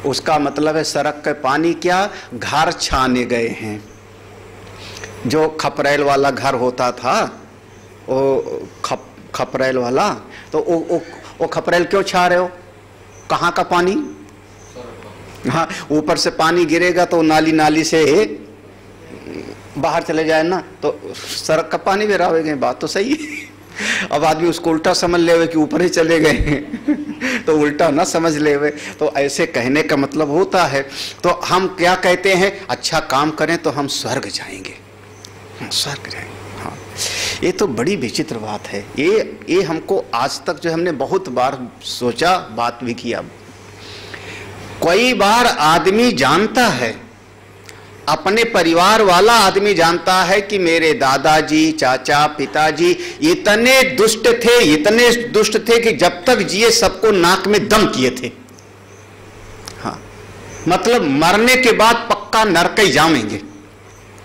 उसका मतलब है सड़क के पानी क्या, घर छाने गए हैं। जो खपरेल वाला घर होता था, वो खपरेल वाला, तो वो खपरेल क्यों छा रहे हो? कहाँ का पानी? हाँ, ऊपर से पानी गिरेगा तो नाली नाली से बाहर चले जाए ना, तो सड़क का पानी भी रहोगे। बात तो सही है। अब आदमी उसको उल्टा समझ ले कि ऊपर ही चले गए तो उल्टा ना समझ ले। तो ऐसे कहने का मतलब होता है, तो हम क्या कहते हैं, अच्छा काम करें तो हम स्वर्ग जाएंगे, स्वर्ग जाएंगे। हाँ, ये तो बड़ी विचित्र बात है। ये हमको आज तक जो हमने बहुत बार सोचा, बात भी किया। कई बार आदमी जानता है, अपने परिवार वाला आदमी जानता है कि मेरे दादाजी, चाचा, पिताजी इतने दुष्ट थे कि जब तक जिए सबको नाक में दम किए थे। हाँ, मतलब मरने के बाद पक्का नरक ही जाएंगे।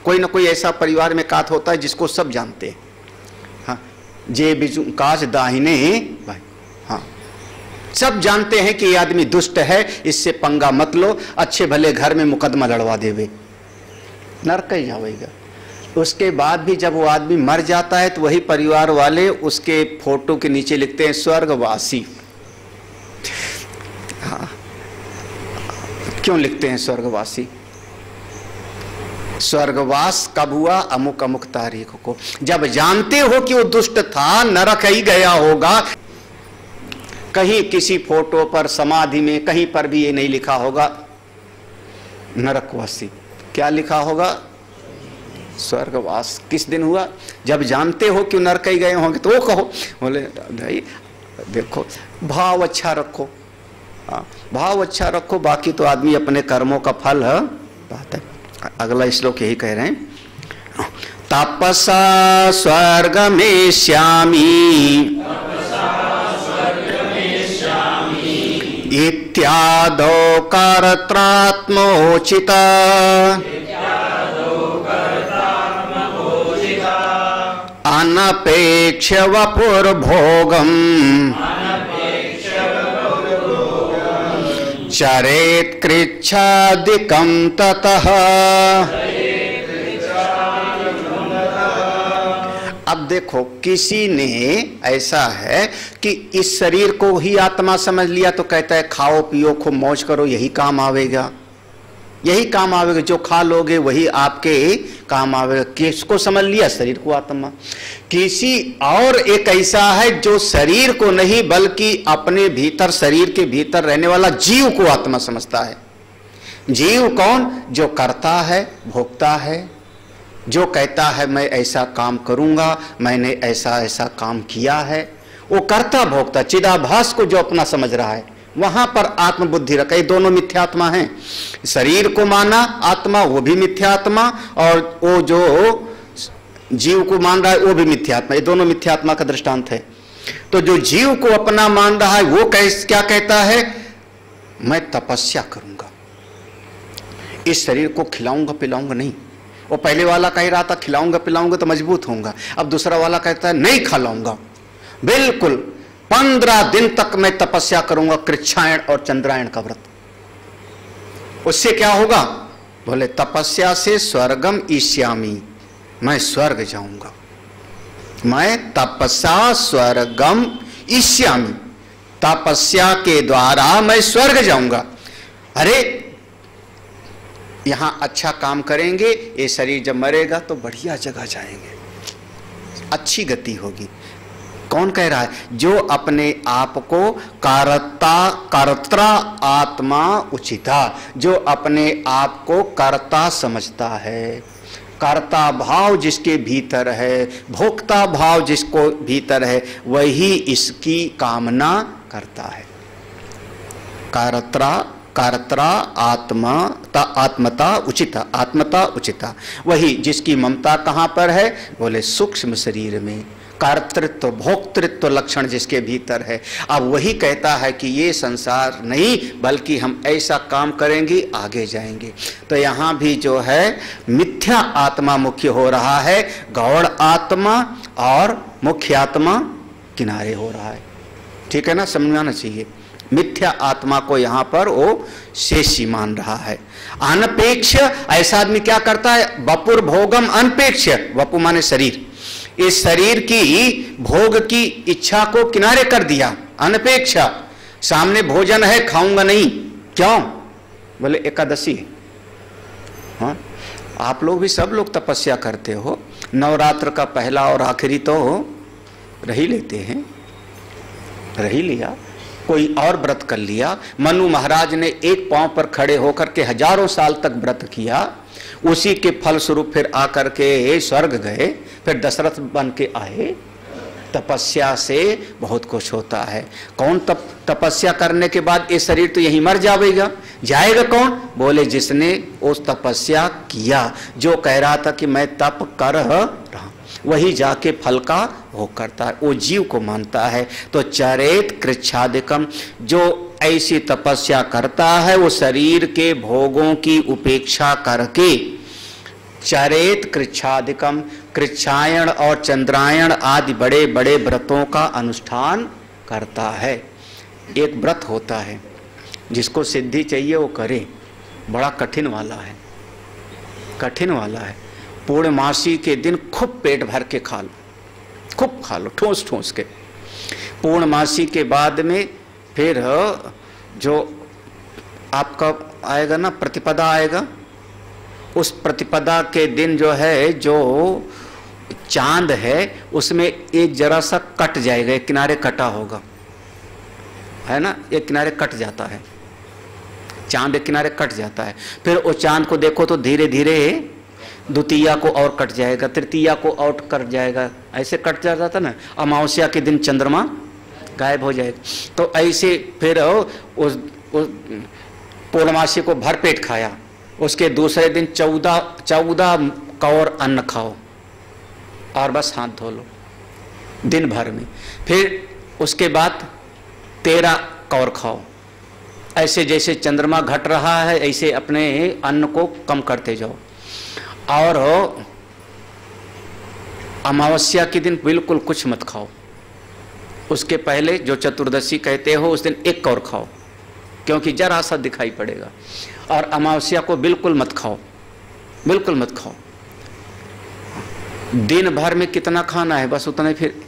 कोई ना कोई ऐसा परिवार में कात होता है जिसको सब जानते हैं। हाँ, जे बिजू काज दाहिने भाई। हाँ, सब जानते हैं कि ये आदमी दुष्ट है, इससे पंगा मत लो, अच्छे भले घर में मुकदमा लड़वा देवे, नरक ही जाएगा। उसके बाद भी जब वो आदमी मर जाता है तो वही परिवार वाले उसके फोटो के नीचे लिखते हैं स्वर्गवासी। हाँ, क्यों लिखते हैं स्वर्गवासी? स्वर्गवास कब हुआ? अमुक अमुक तारीख को। जब जानते हो कि वो दुष्ट था, नरक ही गया होगा। कहीं किसी फोटो पर, समाधि में, कहीं पर भी ये नहीं लिखा होगा नरकवासी। क्या लिखा होगा? स्वर्गवास। किस दिन हुआ? जब जानते हो कि नरक ही गए होंगे तो वो कहो। बोले भाई देखो, भाव अच्छा रखो। हाँ, भाव अच्छा रखो, बाकी तो आदमी अपने कर्मों का फल है। बात है। अगला श्लोक यही कह रहे हैं, तपसा स्वर्ग में श्यामी इत्यादो कर्त्रात्मोचिता अनपेक्ष वपुर्भोगम चरेत कृच्छादिकं ततः। अब देखो, किसी ने ऐसा है कि इस शरीर को ही आत्मा समझ लिया तो कहता है खाओ पियो खूब मौज करो, यही काम आवेगा, यही काम आवेगा, जो खा लोगे वही आपके काम आवेगा। किसको समझ लिया? शरीर को आत्मा। किसी और एक ऐसा है जो शरीर को नहीं बल्कि अपने भीतर, शरीर के भीतर रहने वाला जीव को आत्मा समझता है। जीव कौन? जो करता है, भोगता है, जो कहता है मैं ऐसा काम करूंगा, मैंने ऐसा ऐसा काम किया है, वो करता भोगता। चिदाभास को जो अपना समझ रहा है, वहां पर आत्मबुद्धि रखा। ये दोनों मिथ्यात्मा हैं। शरीर को माना आत्मा, वो भी मिथ्यात्मा, और वो जो जीव को मान रहा है वो भी मिथ्यात्मा। ये दोनों मिथ्यात्मा का दृष्टांत है। तो जो जीव को अपना मान रहा है वो क्या कहता है? मैं तपस्या करूंगा, इस शरीर को खिलाऊंगा पिलाऊंगा नहीं। वो पहले वाला कह रहा था खिलाऊंगा पिलाऊंगा तो मजबूत होऊंगा, अब दूसरा वाला कहता है नहीं खिलाऊंगा, बिल्कुल 15 दिन तक मैं तपस्या करूंगा, कृच्छायण और चंद्रायण का व्रत। उससे क्या होगा? बोले तपस्या से स्वर्गम ईश्यामी, मैं स्वर्ग जाऊंगा, मैं तपस्या स्वर्गम ईश्यामी, तपस्या के द्वारा मैं स्वर्ग जाऊंगा। अरे यहां अच्छा काम करेंगे, ये शरीर जब मरेगा तो बढ़िया जगह जाएंगे, अच्छी गति होगी। कौन कह रहा है? जो अपने आप को कर्ता आत्मा उचिता, जो अपने आप को कर्ता समझता है, कर्ता भाव जिसके भीतर है, भोक्ता भाव जिसको भीतर है, वही इसकी कामना करता है। कर्ता आत्मता उचिता, आत्मता उचिता, वही जिसकी ममता कहाँ पर है? बोले सूक्ष्म शरीर में, कर्तृत्व भोक्तृत्व लक्षण जिसके भीतर है। अब वही कहता है कि ये संसार नहीं, बल्कि हम ऐसा काम करेंगे आगे जाएंगे। तो यहाँ भी जो है मिथ्या आत्मा मुख्य हो रहा है, गौड़ आत्मा और मुख्य आत्मा किनारे हो रहा है। ठीक है ना, समझ में आना चाहिए। मिथ्या आत्मा को यहाँ पर वो शेषी मान रहा है। अनपेक्ष ऐसा आदमी क्या करता है, वपुर भोगम अनपेक्ष, वपु माने शरीर, इस शरीर की भोग की इच्छा को किनारे कर दिया। अनपेक्षा, सामने भोजन है खाऊंगा नहीं, क्यों, बोले एकादशी है। हाँ, आप लोग भी सब लोग तपस्या करते हो, नवरात्र का पहला और आखिरी तो रही लेते हैं, रही लिया, कोई और व्रत कर लिया। मनु महाराज ने एक पांव पर खड़े होकर के हजारों साल तक व्रत किया, उसी के फल स्वरूप फिर आकर के स्वर्ग गए, फिर दशरथ बन के आए। तपस्या से बहुत कुछ होता है। कौन तपस्या करने के बाद ये शरीर तो यहीं मर जाएगा, जाएगा कौन, बोले जिसने उस तपस्या किया, जो कह रहा था कि मैं तप कर रहा, वही जाके फल का भोग करता है, वो जीव को मानता है। तो चरेत कृच्छादिकम, जो ऐसी तपस्या करता है वो शरीर के भोगों की उपेक्षा करके, चरेत कृच्छादिकम, कृच्छायन और चंद्रायण आदि बड़े बड़े व्रतों का अनुष्ठान करता है। एक व्रत होता है जिसको सिद्धि चाहिए वो करे, बड़ा कठिन वाला है, कठिन वाला है। पूर्णमासी के दिन खूब पेट भर के खा लो, खूब खा लो, ठोस ठोस के। पूर्णमासी के बाद में फिर जो आपका आएगा ना, प्रतिपदा आएगा, उस प्रतिपदा के दिन जो है, जो चांद है उसमें एक जरा सा कट जाएगा, एक किनारे कटा होगा, है ना, एक किनारे कट जाता है, चांद एक किनारे कट जाता है। फिर उस चांद को देखो तो धीरे धीरे द्वितीया को और कट जाएगा, तृतीया को और कट जाएगा, ऐसे कट जाता ना। अमावस्या के दिन चंद्रमा गायब हो जाएगा। तो ऐसे फिर उस पूर्णमासी को भर पेट खाया, उसके दूसरे दिन 14 कौर अन्न खाओ और बस हाथ धो लो दिन भर में। फिर उसके बाद 13 कौर खाओ। ऐसे जैसे चंद्रमा घट रहा है ऐसे अपने अन्न को कम करते जाओ। और अमावस्या के दिन बिल्कुल कुछ मत खाओ। उसके पहले जो चतुर्दशी कहते हो उस दिन 1 कौर खाओ, क्योंकि जरा सा दिखाई पड़ेगा। और अमावस्या को बिल्कुल मत खाओ, बिल्कुल मत खाओ। दिन भर में कितना खाना है बस उतना ही। फिर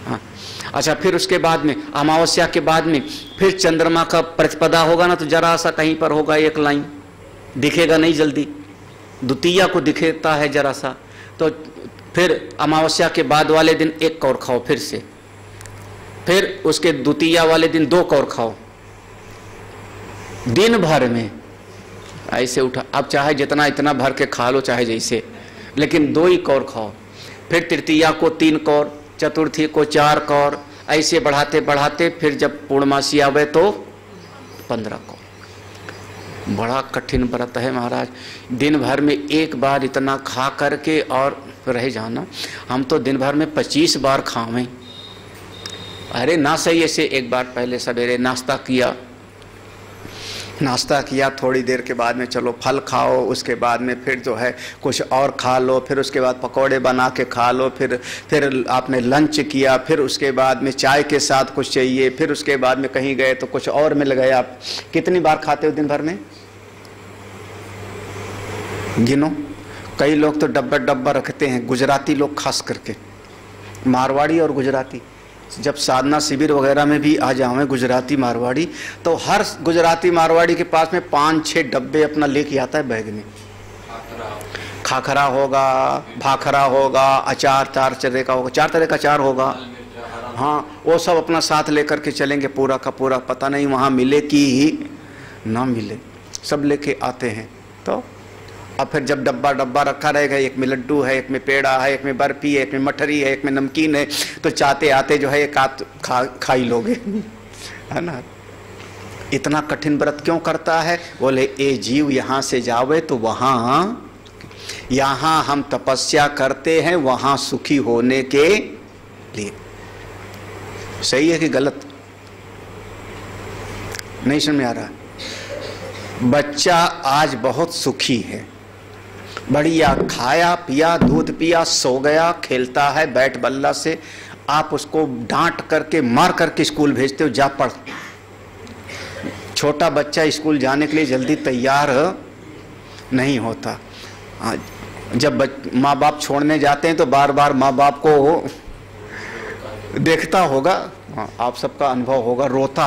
हाँ, अच्छा, फिर उसके बाद में अमावस्या के बाद में फिर चंद्रमा का प्रतिपदा होगा ना, तो जरा सा कहीं पर होगा एक लाइन, दिखेगा नहीं जल्दी, द्वितीया को दिखेता है जरा सा। तो फिर अमावस्या के बाद वाले दिन 1 कौर खाओ फिर से, फिर उसके द्वितीया वाले दिन 2 कौर खाओ। दिन भर में ऐसे उठा, अब चाहे जितना इतना भर के खा लो, चाहे जैसे, लेकिन 2 ही कौर खाओ। फिर तृतीया को 3 कौर, चतुर्थी को 4 कौर, ऐसे बढ़ाते बढ़ाते फिर जब पूर्णमासी आवे तो 15 कौर। बड़ा कठिन व्रत है महाराज। दिन भर में 1 बार इतना खा करके और रह जाना। हम तो दिन भर में 25 बार खावें। अरे ना सही, ऐसे एक बार पहले सवेरे नाश्ता किया, थोड़ी देर के बाद में चलो फल खाओ, उसके बाद में फिर जो है कुछ और खा लो, फिर उसके बाद पकोड़े बना के खा लो, फिर आपने लंच किया, फिर उसके बाद में चाय के साथ कुछ चाहिए, फिर उसके बाद में कहीं गए तो कुछ और मिल गया। आप कितनी बार खाते हो दिन भर में, गिनो। कई लोग तो डब्बा रखते हैं, गुजराती लोग खास करके, मारवाड़ी और गुजराती। जब साधना शिविर वगैरह में भी आ जाओ गुजराती मारवाड़ी, तो हर गुजराती मारवाड़ी के पास में 5-6 डब्बे अपना लेके आता है बैग में। खाखरा होगा, भाखरा होगा, अचार 4 तरह का होगा, 4 तरह का अचार होगा। हाँ, वो सब अपना साथ लेकर के चलेंगे पूरा का पूरा। पता नहीं वहाँ मिले कि ना मिले, सब लेके आते हैं। तो अब फिर जब डब्बा रखा रहेगा, एक में लड्डू है, एक में पेड़ा है, एक में बर्फी है, एक में मठरी है, एक में नमकीन है, तो चाहते आते जो है एक आध खा ही लोगे, है ना। इतना कठिन व्रत क्यों करता है, बोले ए जीव यहाँ से जावे तो वहाँ, यहाँ हम तपस्या करते हैं वहाँ सुखी होने के लिए। सही है कि गलत? नहीं समझ में आ रहा। बच्चा आज बहुत सुखी है, बढ़िया खाया पिया, दूध पिया, सो गया, खेलता है बैट बल्ला से। आप उसको डांट करके मार करके स्कूल भेजते हो, जा पढ़। छोटा बच्चा स्कूल जाने के लिए जल्दी तैयार नहीं होता। जब माँ बाप छोड़ने जाते हैं तो बार बार माँ बाप को देखता होगा, आप सबका अनुभव होगा, रोता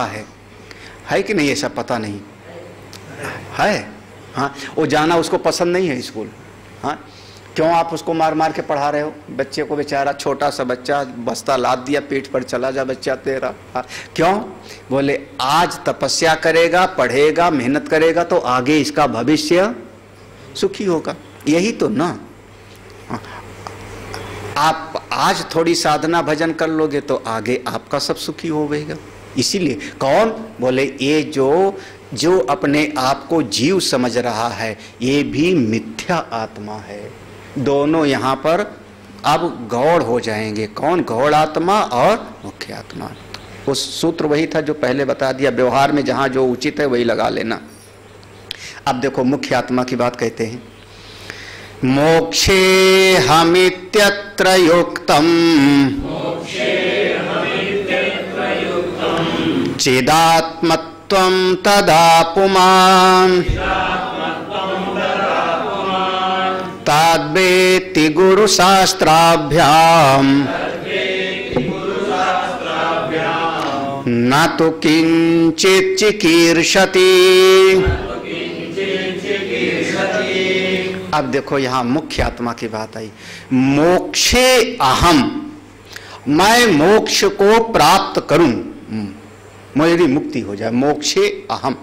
है कि नहीं? ऐसा पता नहीं है। हाँ, वो जाना उसको पसंद नहीं है स्कूल। हाँ, क्यों आप उसको मार मार के पढ़ा रहे हो बच्चे को? बेचारा छोटा सा बच्चा, बस्ता लाद दिया पीठ पर, चला जा बच्चा तेरा। हाँ, क्यों? बोले आज तपस्या करेगा, पढ़ेगा, मेहनत करेगा तो आगे इसका भविष्य सुखी होगा। यही तो ना। आप आज थोड़ी साधना भजन कर लोगे तो आगे आपका सब सुखी होगा। इसीलिए कौन? बोले ये जो अपने आप को जीव समझ रहा है ये भी मिथ्या आत्मा है। दोनों यहाँ पर अब गौड़ हो जाएंगे। कौन? गौड़ आत्मा और मुख्य आत्मा। उस सूत्र वही था जो पहले बता दिया, व्यवहार में जहाँ जो उचित है वही लगा लेना। अब देखो मुख्य आत्मा की बात कहते हैं, मोक्षे हमित्यत्र युक्तम् चिदात्मत्वं तदा पुमान् तद्वेत्ति गुरुशास्त्राभ्याम् न तु किंचित् चिकीर्षति। अब देखो यहाँ मुख्य आत्मा की बात आई। मोक्षे अहम, मैं मोक्ष को प्राप्त करूं, मेरी मुक्ति हो जाए। मोक्षे अहम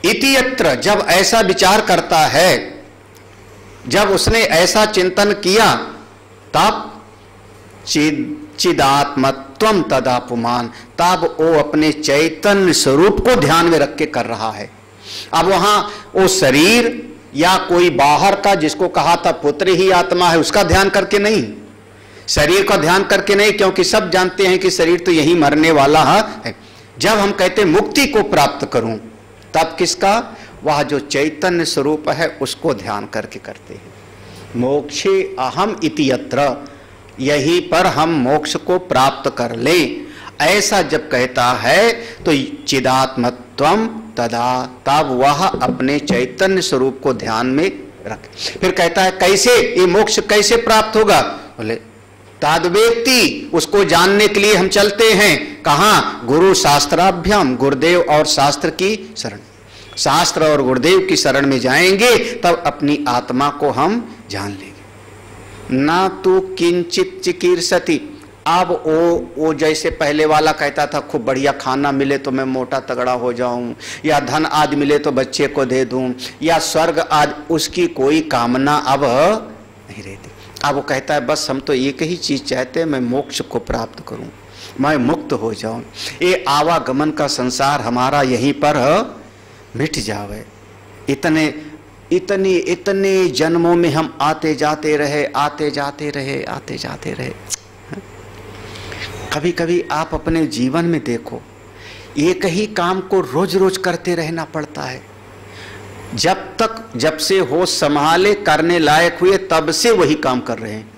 इति यत्र, जब ऐसा विचार करता है, जब उसने ऐसा चिंतन किया, तब चिदात्मत्वम तदापुमान, तब वो अपने चैतन्य स्वरूप को ध्यान में रख के कर रहा है। अब वहां वो शरीर या कोई बाहर का, जिसको कहा था पुत्र ही आत्मा है, उसका ध्यान करके नहीं, शरीर का ध्यान करके नहीं, क्योंकि सब जानते हैं कि शरीर तो यही मरने वाला है। जब हम कहते मुक्ति को प्राप्त करूं, तब किसका? वह जो चैतन्य स्वरूप है उसको ध्यान करके करते हैं। मोक्षे अहम इति यत्र, यहीं पर हम मोक्ष को प्राप्त कर लें, ऐसा जब कहता है तो चिदात्मत्वम तदा, तब वह अपने चैतन्य स्वरूप को ध्यान में रख। फिर कहता है कैसे ये मोक्ष कैसे प्राप्त होगा? बोले तद्वेत्ति, उसको जानने के लिए हम चलते हैं कहाँ? गुरु शास्त्राभ्याम, गुरुदेव और शास्त्र की शरण। शास्त्र और गुरुदेव की शरण में जाएंगे तब अपनी आत्मा को हम जान लेंगे। ना तो किंचित चिकीर्षति। अब वो जैसे पहले वाला कहता था खूब बढ़िया खाना मिले तो मैं मोटा तगड़ा हो जाऊं, या धन आदि मिले तो बच्चे को दे दूं, या स्वर्ग आदि, उसकी कोई कामना अब नहीं रहती। अब वो कहता है बस हम तो एक ही चीज चाहते हैं, मैं मोक्ष को प्राप्त करूं, मैं मुक्त हो जाऊं, ये आवागमन का संसार हमारा यहीं पर मिट जावे। इतने जन्मों में हम आते जाते रहे। कभी कभी आप अपने जीवन में देखो, एक ही काम को रोज रोज करते रहना पड़ता है। जब से होश संभाले करने लायक हुए तब से वही काम कर रहे हैं।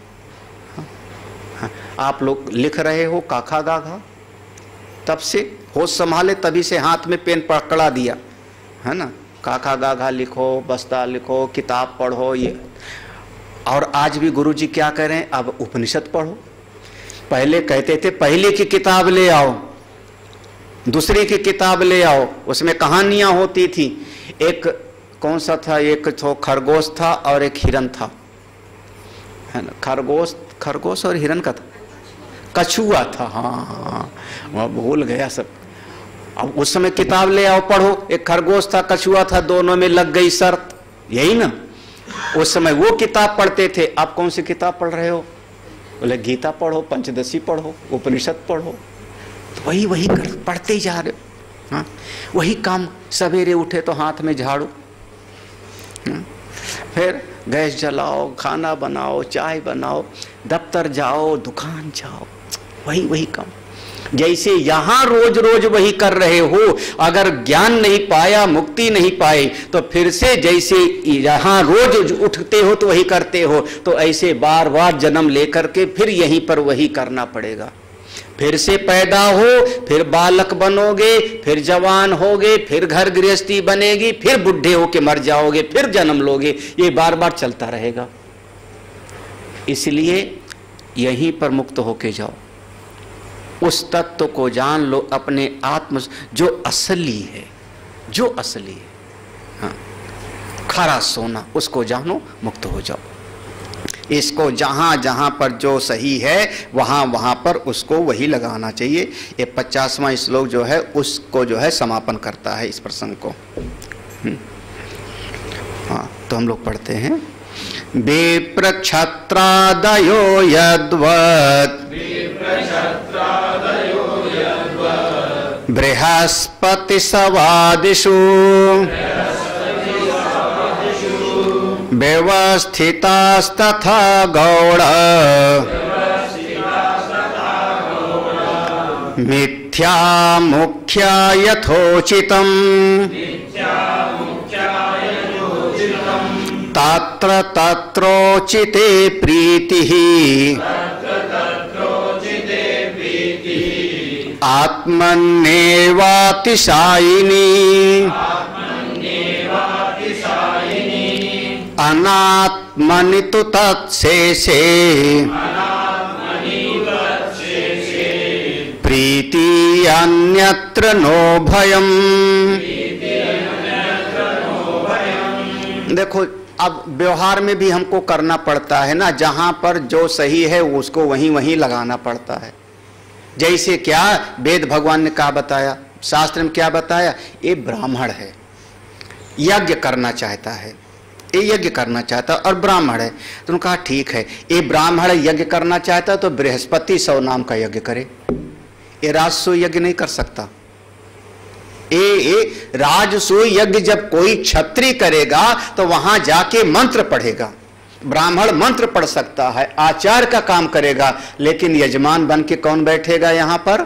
आप लोग लिख रहे हो काखा गाघा, तब से होश संभाले तभी से हाथ में पेन पकड़ा दिया है ना, काखा गाघा लिखो, बस्ता लिखो, किताब पढ़ो। ये और आज भी गुरुजी क्या कह रहे हैं? अब उपनिषद पढ़ो। पहले कहते थे पहले की किताब ले आओ, दूसरी की किताब ले आओ, उसमें कहानियां होती थी। एक कौन सा था? एक तो खरगोश था और एक हिरन था, है ना। खरगोश और हिरन का था, कछुआ था। हाँ, वह भूल गया सब। अब उस समय किताब ले आओ पढ़ो, एक खरगोश था, कछुआ था, दोनों में लग गई शर्त, यही ना। उस समय वो किताब पढ़ते थे। आप कौन सी किताब पढ़ रहे हो? बोले गीता पढ़ो, पंचदशी पढ़ो, उपनिषद पढ़ो। तो वही पढ़ते ही जा रहे हो। हाँ, वही काम। सवेरे उठे तो हाथ में झाड़ू, फिर गैस जलाओ, खाना बनाओ, चाय बनाओ, दफ्तर जाओ, दुकान जाओ, वही वही काम। जैसे यहां रोज रोज वही कर रहे हो, अगर ज्ञान नहीं पाया, मुक्ति नहीं पाई, तो फिर से जैसे यहां रोज उठते हो तो वही करते हो, तो ऐसे बार बार जन्म लेकर के फिर यहीं पर वही करना पड़ेगा। फिर से पैदा हो, फिर बालक बनोगे, फिर जवान होगे, फिर घर गृहस्थी बनेगी, फिर बुढ़े होके मर जाओगे, फिर जन्म लोगे, ये बार बार चलता रहेगा। इसलिए यहीं पर मुक्त होके जाओ, उस तत्व को जान लो, अपने आत्म जो असली है, जो असली है, हाँ, खरा सोना, उसको जानो, मुक्त हो जाओ। इसको जहां जहां पर जो सही है वहां वहां पर उसको वही लगाना चाहिए। ये 50वां श्लोक जो है उसको जो है समापन करता है इस प्रसंग को। हाँ, तो हम लोग पढ़ते हैं। विप्रक्षत्रादयो यद्वत् बृहस्पति सवादिषु व्यवस्थितास्तथा गौड़ मिथ्या मुख्या यथोचितम् तत्र तत्रोचिते प्रीतिः आत्मन्नेवातिशायिनी अनात्मनि तु तत्शेषे प्रीति अन्यत्र नो भयम्। देखो, अब व्यवहार में भी हमको करना पड़ता है ना, जहां पर जो सही है उसको वहीं वहीं लगाना पड़ता है। जैसे क्या वेद भगवान ने क्या बताया, शास्त्र में क्या बताया, ये ब्राह्मण है, यज्ञ करना चाहता है, ये यज्ञ करना चाहता और ब्राह्मण है, तो उन्होंने कहा ठीक है, ये ब्राह्मण यज्ञ करना चाहता तो बृहस्पति 100 नाम का यज्ञ करे, ये राजसूय यज्ञ नहीं कर सकता। ये राजसूय यज्ञ जब कोई क्षत्रिय करेगा तो वहां जाके मंत्र पढ़ेगा, ब्राह्मण मंत्र पढ़ सकता है, आचार का काम करेगा, लेकिन यजमान बन के कौन बैठेगा यहाँ पर?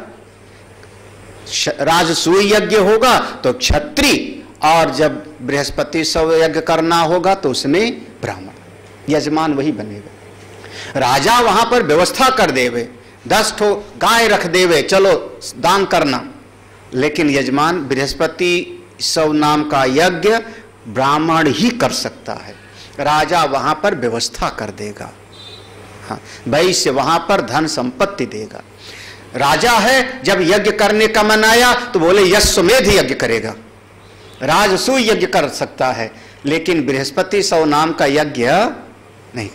राजसूय यज्ञ होगा तो क्षत्रिय, और जब बृहस्पति 100 यज्ञ करना होगा तो उसमें ब्राह्मण, यजमान वही बनेगा। राजा वहां पर व्यवस्था कर देवे, 10 ठो गाय रख देवे, चलो दान करना, लेकिन यजमान बृहस्पति 100 नाम का यज्ञ ब्राह्मण ही कर सकता है, राजा वहां पर व्यवस्था कर देगा। हाँ, वैश्य वहां पर धन संपत्ति देगा। राजा है, जब यज्ञ करने का मन आया तो बोले यश्वमेध यज्ञ करेगा, राजसूय यज्ञ कर सकता है, लेकिन बृहस्पति 100 नाम का यज्ञ नहीं।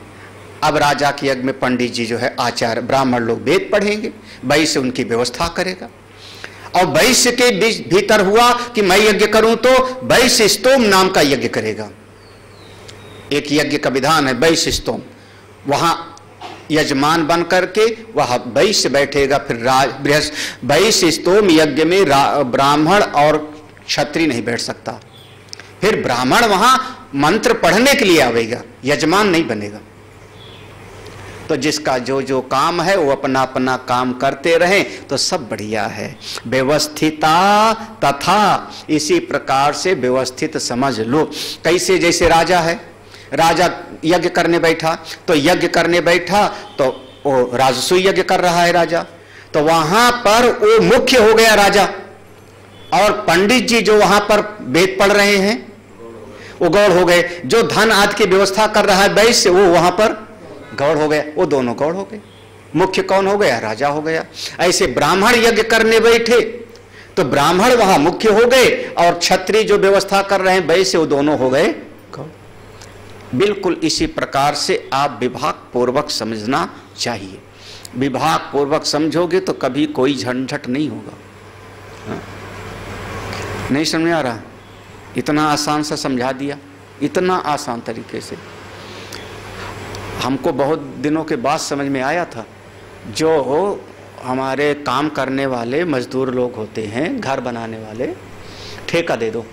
अब राजा के यज्ञ में पंडित जी जो है आचार्य, ब्राह्मण लोग वेद पढ़ेंगे, वैश्य उनकी व्यवस्था करेगा। और वैश्य के भीतर हुआ कि मैं यज्ञ करूं तो वैश्य स्तोम नाम का यज्ञ करेगा। एक यज्ञ का विधान है वैश्य स्तोम, वहां यजमान बन करके वह वैश्य बैठेगा। फिर वैश्य स्तोम यज्ञ में ब्राह्मण और क्षत्रिय नहीं बैठ सकता। फिर ब्राह्मण वहां मंत्र पढ़ने के लिए आवेगा, यजमान नहीं बनेगा। तो जिसका जो जो काम है वो अपना अपना काम करते रहें तो सब बढ़िया है। व्यवस्थिता तथा, इसी प्रकार से व्यवस्थित समझ लो। कैसे? जैसे राजा है, राजा यज्ञ करने बैठा, तो यज्ञ करने बैठा तो वो राजसूय यज्ञ कर रहा है राजा, तो वहां पर वो मुख्य हो गया राजा, और पंडित जी जो वहां पर वेद पढ़ रहे हैं वो गौड़ हो गए। जो धन आदि की व्यवस्था कर रहा है वैश्य, वो वहां पर गौड़ हो गया, वो दोनों गौड़ हो गए। मुख्य कौन हो गया? राजा हो गया। ऐसे ब्राह्मण यज्ञ करने बैठे तो ब्राह्मण वहां मुख्य हो गए, और क्षत्रिय जो व्यवस्था कर रहे हैं वैश्य, वो दोनों हो गए गौड़। बिल्कुल इसी प्रकार से आप विभाग पूर्वक समझना चाहिए। विभाग पूर्वक समझोगे तो कभी कोई झंझट नहीं होगा। हाँ? नहीं समझ में आ रहा? इतना आसान से समझा दिया, इतना आसान तरीके से। हमको बहुत दिनों के बाद समझ में आया था। जो हमारे काम करने वाले मजदूर लोग होते हैं, घर बनाने वाले, ठेका दे दो,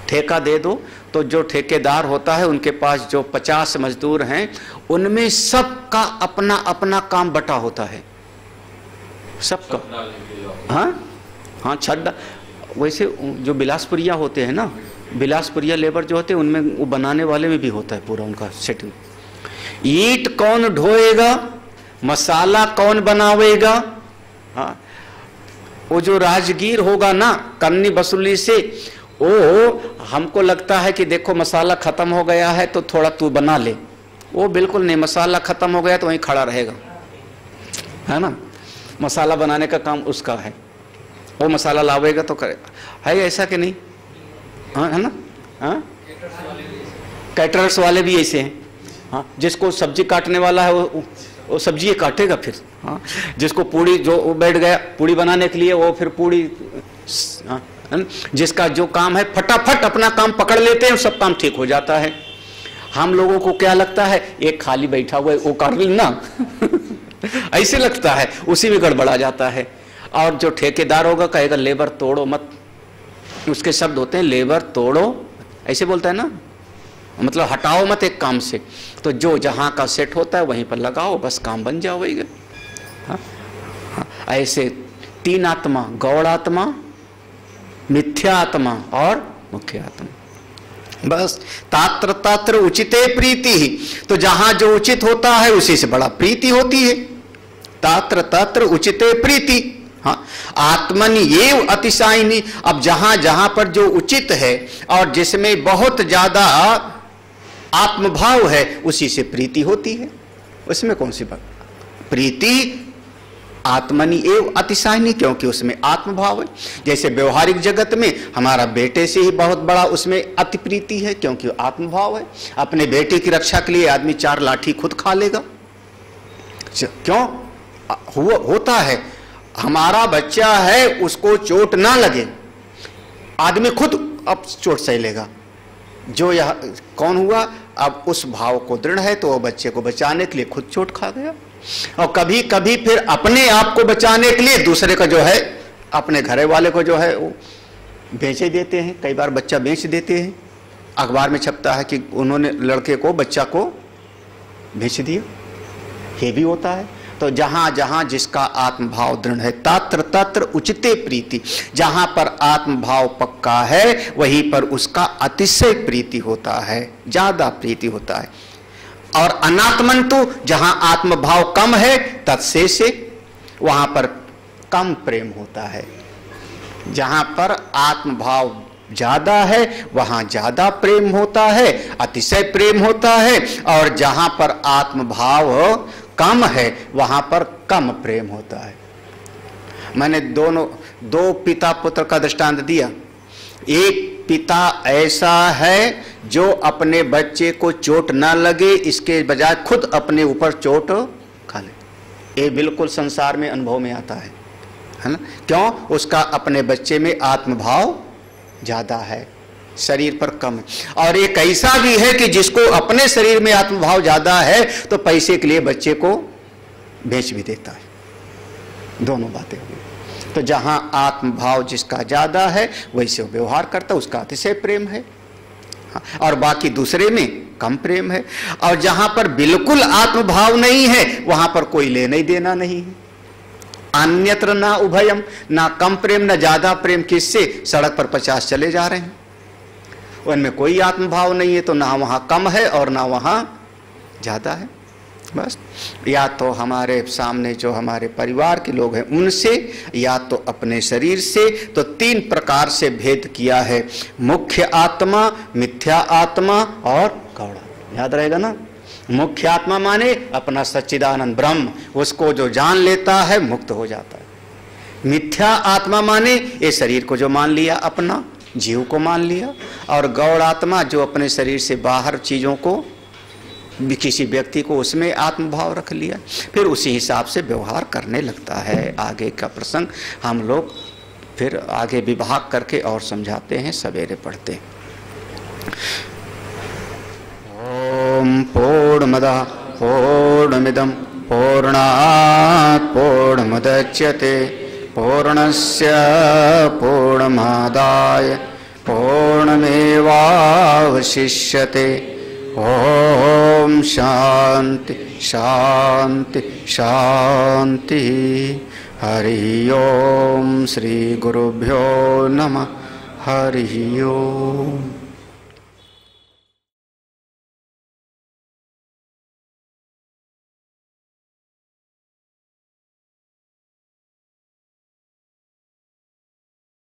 ठेका दे दो, तो जो ठेकेदार होता है उनके पास जो 50 मजदूर हैं, उनमें सबका अपना अपना काम बटा होता है। सबका। हाँ हाँ, छत वैसे जो बिलासपुरिया होते हैं ना, बिलासपुरिया लेबर जो होते हैं उनमें, वो बनाने वाले में भी होता है पूरा उनका सेटिंग। ईंट कौन ढोएगा, मसाला कौन बनावेगा। हाँ, वो जो राजगीर होगा ना करनी वसूली से, वो हमको लगता है कि देखो मसाला खत्म हो गया है तो थोड़ा तू बना ले, वो बिल्कुल नहीं, मसाला खत्म हो गया तो वहीं खड़ा रहेगा, है ना। मसाला बनाने का काम उसका है, वो मसाला लावेगा तो करेगा, है ऐसा कि नहीं? हाँ, है ना। हाँ, कैटरर्स वाले भी ऐसे हैं। हाँ, जिसको सब्जी काटने वाला है वो सब्जी काटेगा फिर। हाँ, जिसको पूड़ी, जो वो बैठ गया पूड़ी बनाने के लिए, वो फिर पूड़ी। हाँ, जिसका जो काम है फटाफट अपना काम पकड़ लेते हैं, सब काम ठीक हो जाता है। हम लोगों को क्या लगता है, एक खाली बैठा हुआ है वो कर लेना ऐसे लगता है, उसी में गड़बड़ा जाता है। और जो ठेकेदार होगा कहेगा लेबर तोड़ो मत, उसके शब्द होते हैं लेबर तोड़ो, ऐसे बोलता है ना, मतलब हटाओ मत एक काम से। तो जो जहां का सेट होता है वहीं पर लगाओ, बस काम बन जाओ वही। हाँ, हाँ, ऐसे तीन आत्मा, गौड़ आत्मा, मिथ्या आत्मा और मुख्य आत्मा। बस तात्र तात्र उचिते प्रीति ही, तो जहां जो उचित होता है उसी से बड़ा प्रीति होती है। तात्र तात्र उचिते प्रीति। हाँ, आत्मनि एव अतिशायिनी। अब जहां जहां पर जो उचित है और जिसमें बहुत ज्यादा आत्मभाव है उसी से प्रीति होती है। उसमें कौन सी बात, प्रीति आत्मनि एव अतिशायिनी, क्योंकि उसमें आत्मभाव है। जैसे व्यवहारिक जगत में हमारा बेटे से ही बहुत बड़ा उसमें अति प्रीति है, क्योंकि आत्मभाव है। अपने बेटे की रक्षा के लिए आदमी 4 लाठी खुद खा लेगा, क्यों होता है, हमारा बच्चा है उसको चोट ना लगे, आदमी खुद अब चोट सह लेगा। जो यह कौन हुआ, अब उस भाव को दृढ़ है तो वो बच्चे को बचाने के लिए खुद चोट खा गया। और कभी कभी फिर अपने आप को बचाने के लिए दूसरे का जो है, अपने घरे वाले को जो है वो बेचे देते हैं। कई बार बच्चा बेच देते हैं, अखबार में छपता है कि उन्होंने लड़के को, बच्चा को बेच दिया, ये भी होता है। तो जहां जहां जिसका आत्मभाव दृढ़ है, तात्र तात्र उचिते प्रीति, जहां पर आत्मभाव पक्का है वहीं पर उसका अतिशय प्रीति होता है, ज्यादा प्रीति होता है। और अनात्मन तो जहां आत्मभाव कम है तत्शेषे, वहां पर कम प्रेम होता है। जहां पर आत्मभाव ज्यादा है वहां ज्यादा प्रेम होता है, अतिशय प्रेम होता है। और जहां पर आत्मभाव कम है वहां पर कम प्रेम होता है। मैंने दो पिता पुत्र का दृष्टांत दिया। एक पिता ऐसा है जो अपने बच्चे को चोट ना लगे इसके बजाय खुद अपने ऊपर चोट खा ले। ये बिल्कुल संसार में अनुभव में आता है ना। क्यों? उसका अपने बच्चे में आत्मभाव ज्यादा है, शरीर पर कम है। और एक ऐसा भी है कि जिसको अपने शरीर में आत्मभाव ज्यादा है तो पैसे के लिए बच्चे को बेच भी देता है। दोनों बातें हुई। तो जहां आत्मभाव जिसका ज्यादा है वैसे वो व्यवहार करता, उसका अतिशय प्रेम है। और बाकी दूसरे में कम प्रेम है। और जहां पर बिल्कुल आत्मभाव नहीं है वहां पर कोई लेना ही देना नहीं है। अन्यत्र ना उभयम, ना कम प्रेम ना ज्यादा प्रेम। किससे? सड़क पर 50 चले जा रहे हैं, उनमें कोई आत्मभाव नहीं है, तो ना वहां कम है और ना वहां ज्यादा है। बस या तो हमारे सामने जो हमारे परिवार के लोग हैं उनसे, या तो अपने शरीर से। तो 3 प्रकार से भेद किया है, मुख्य आत्मा, मिथ्या आत्मा और गौड़। याद रहेगा ना, मुख्य आत्मा माने अपना सच्चिदानंद ब्रह्म, उसको जो जान लेता है मुक्त हो जाता है। मिथ्या आत्मा माने ये शरीर को जो मान लिया, अपना जीव को मान लिया। और गौड़ आत्मा जो अपने शरीर से बाहर चीजों को, किसी व्यक्ति को उसमें आत्मभाव रख लिया, फिर उसी हिसाब से व्यवहार करने लगता है। आगे का प्रसंग हम लोग फिर आगे विभाग करके और समझाते हैं, सवेरे पढ़ते हैं। ओम पूर्णमदः पूर्णमिदं पूर्णात् पूर्णमुदच्यते पूर्णस्य पूर्णमादाय पूर्णमेवावशिष्यते। ओम शांति शांति शांति। हरि ओम श्री गुरुभ्यो नमः। हरि ओम।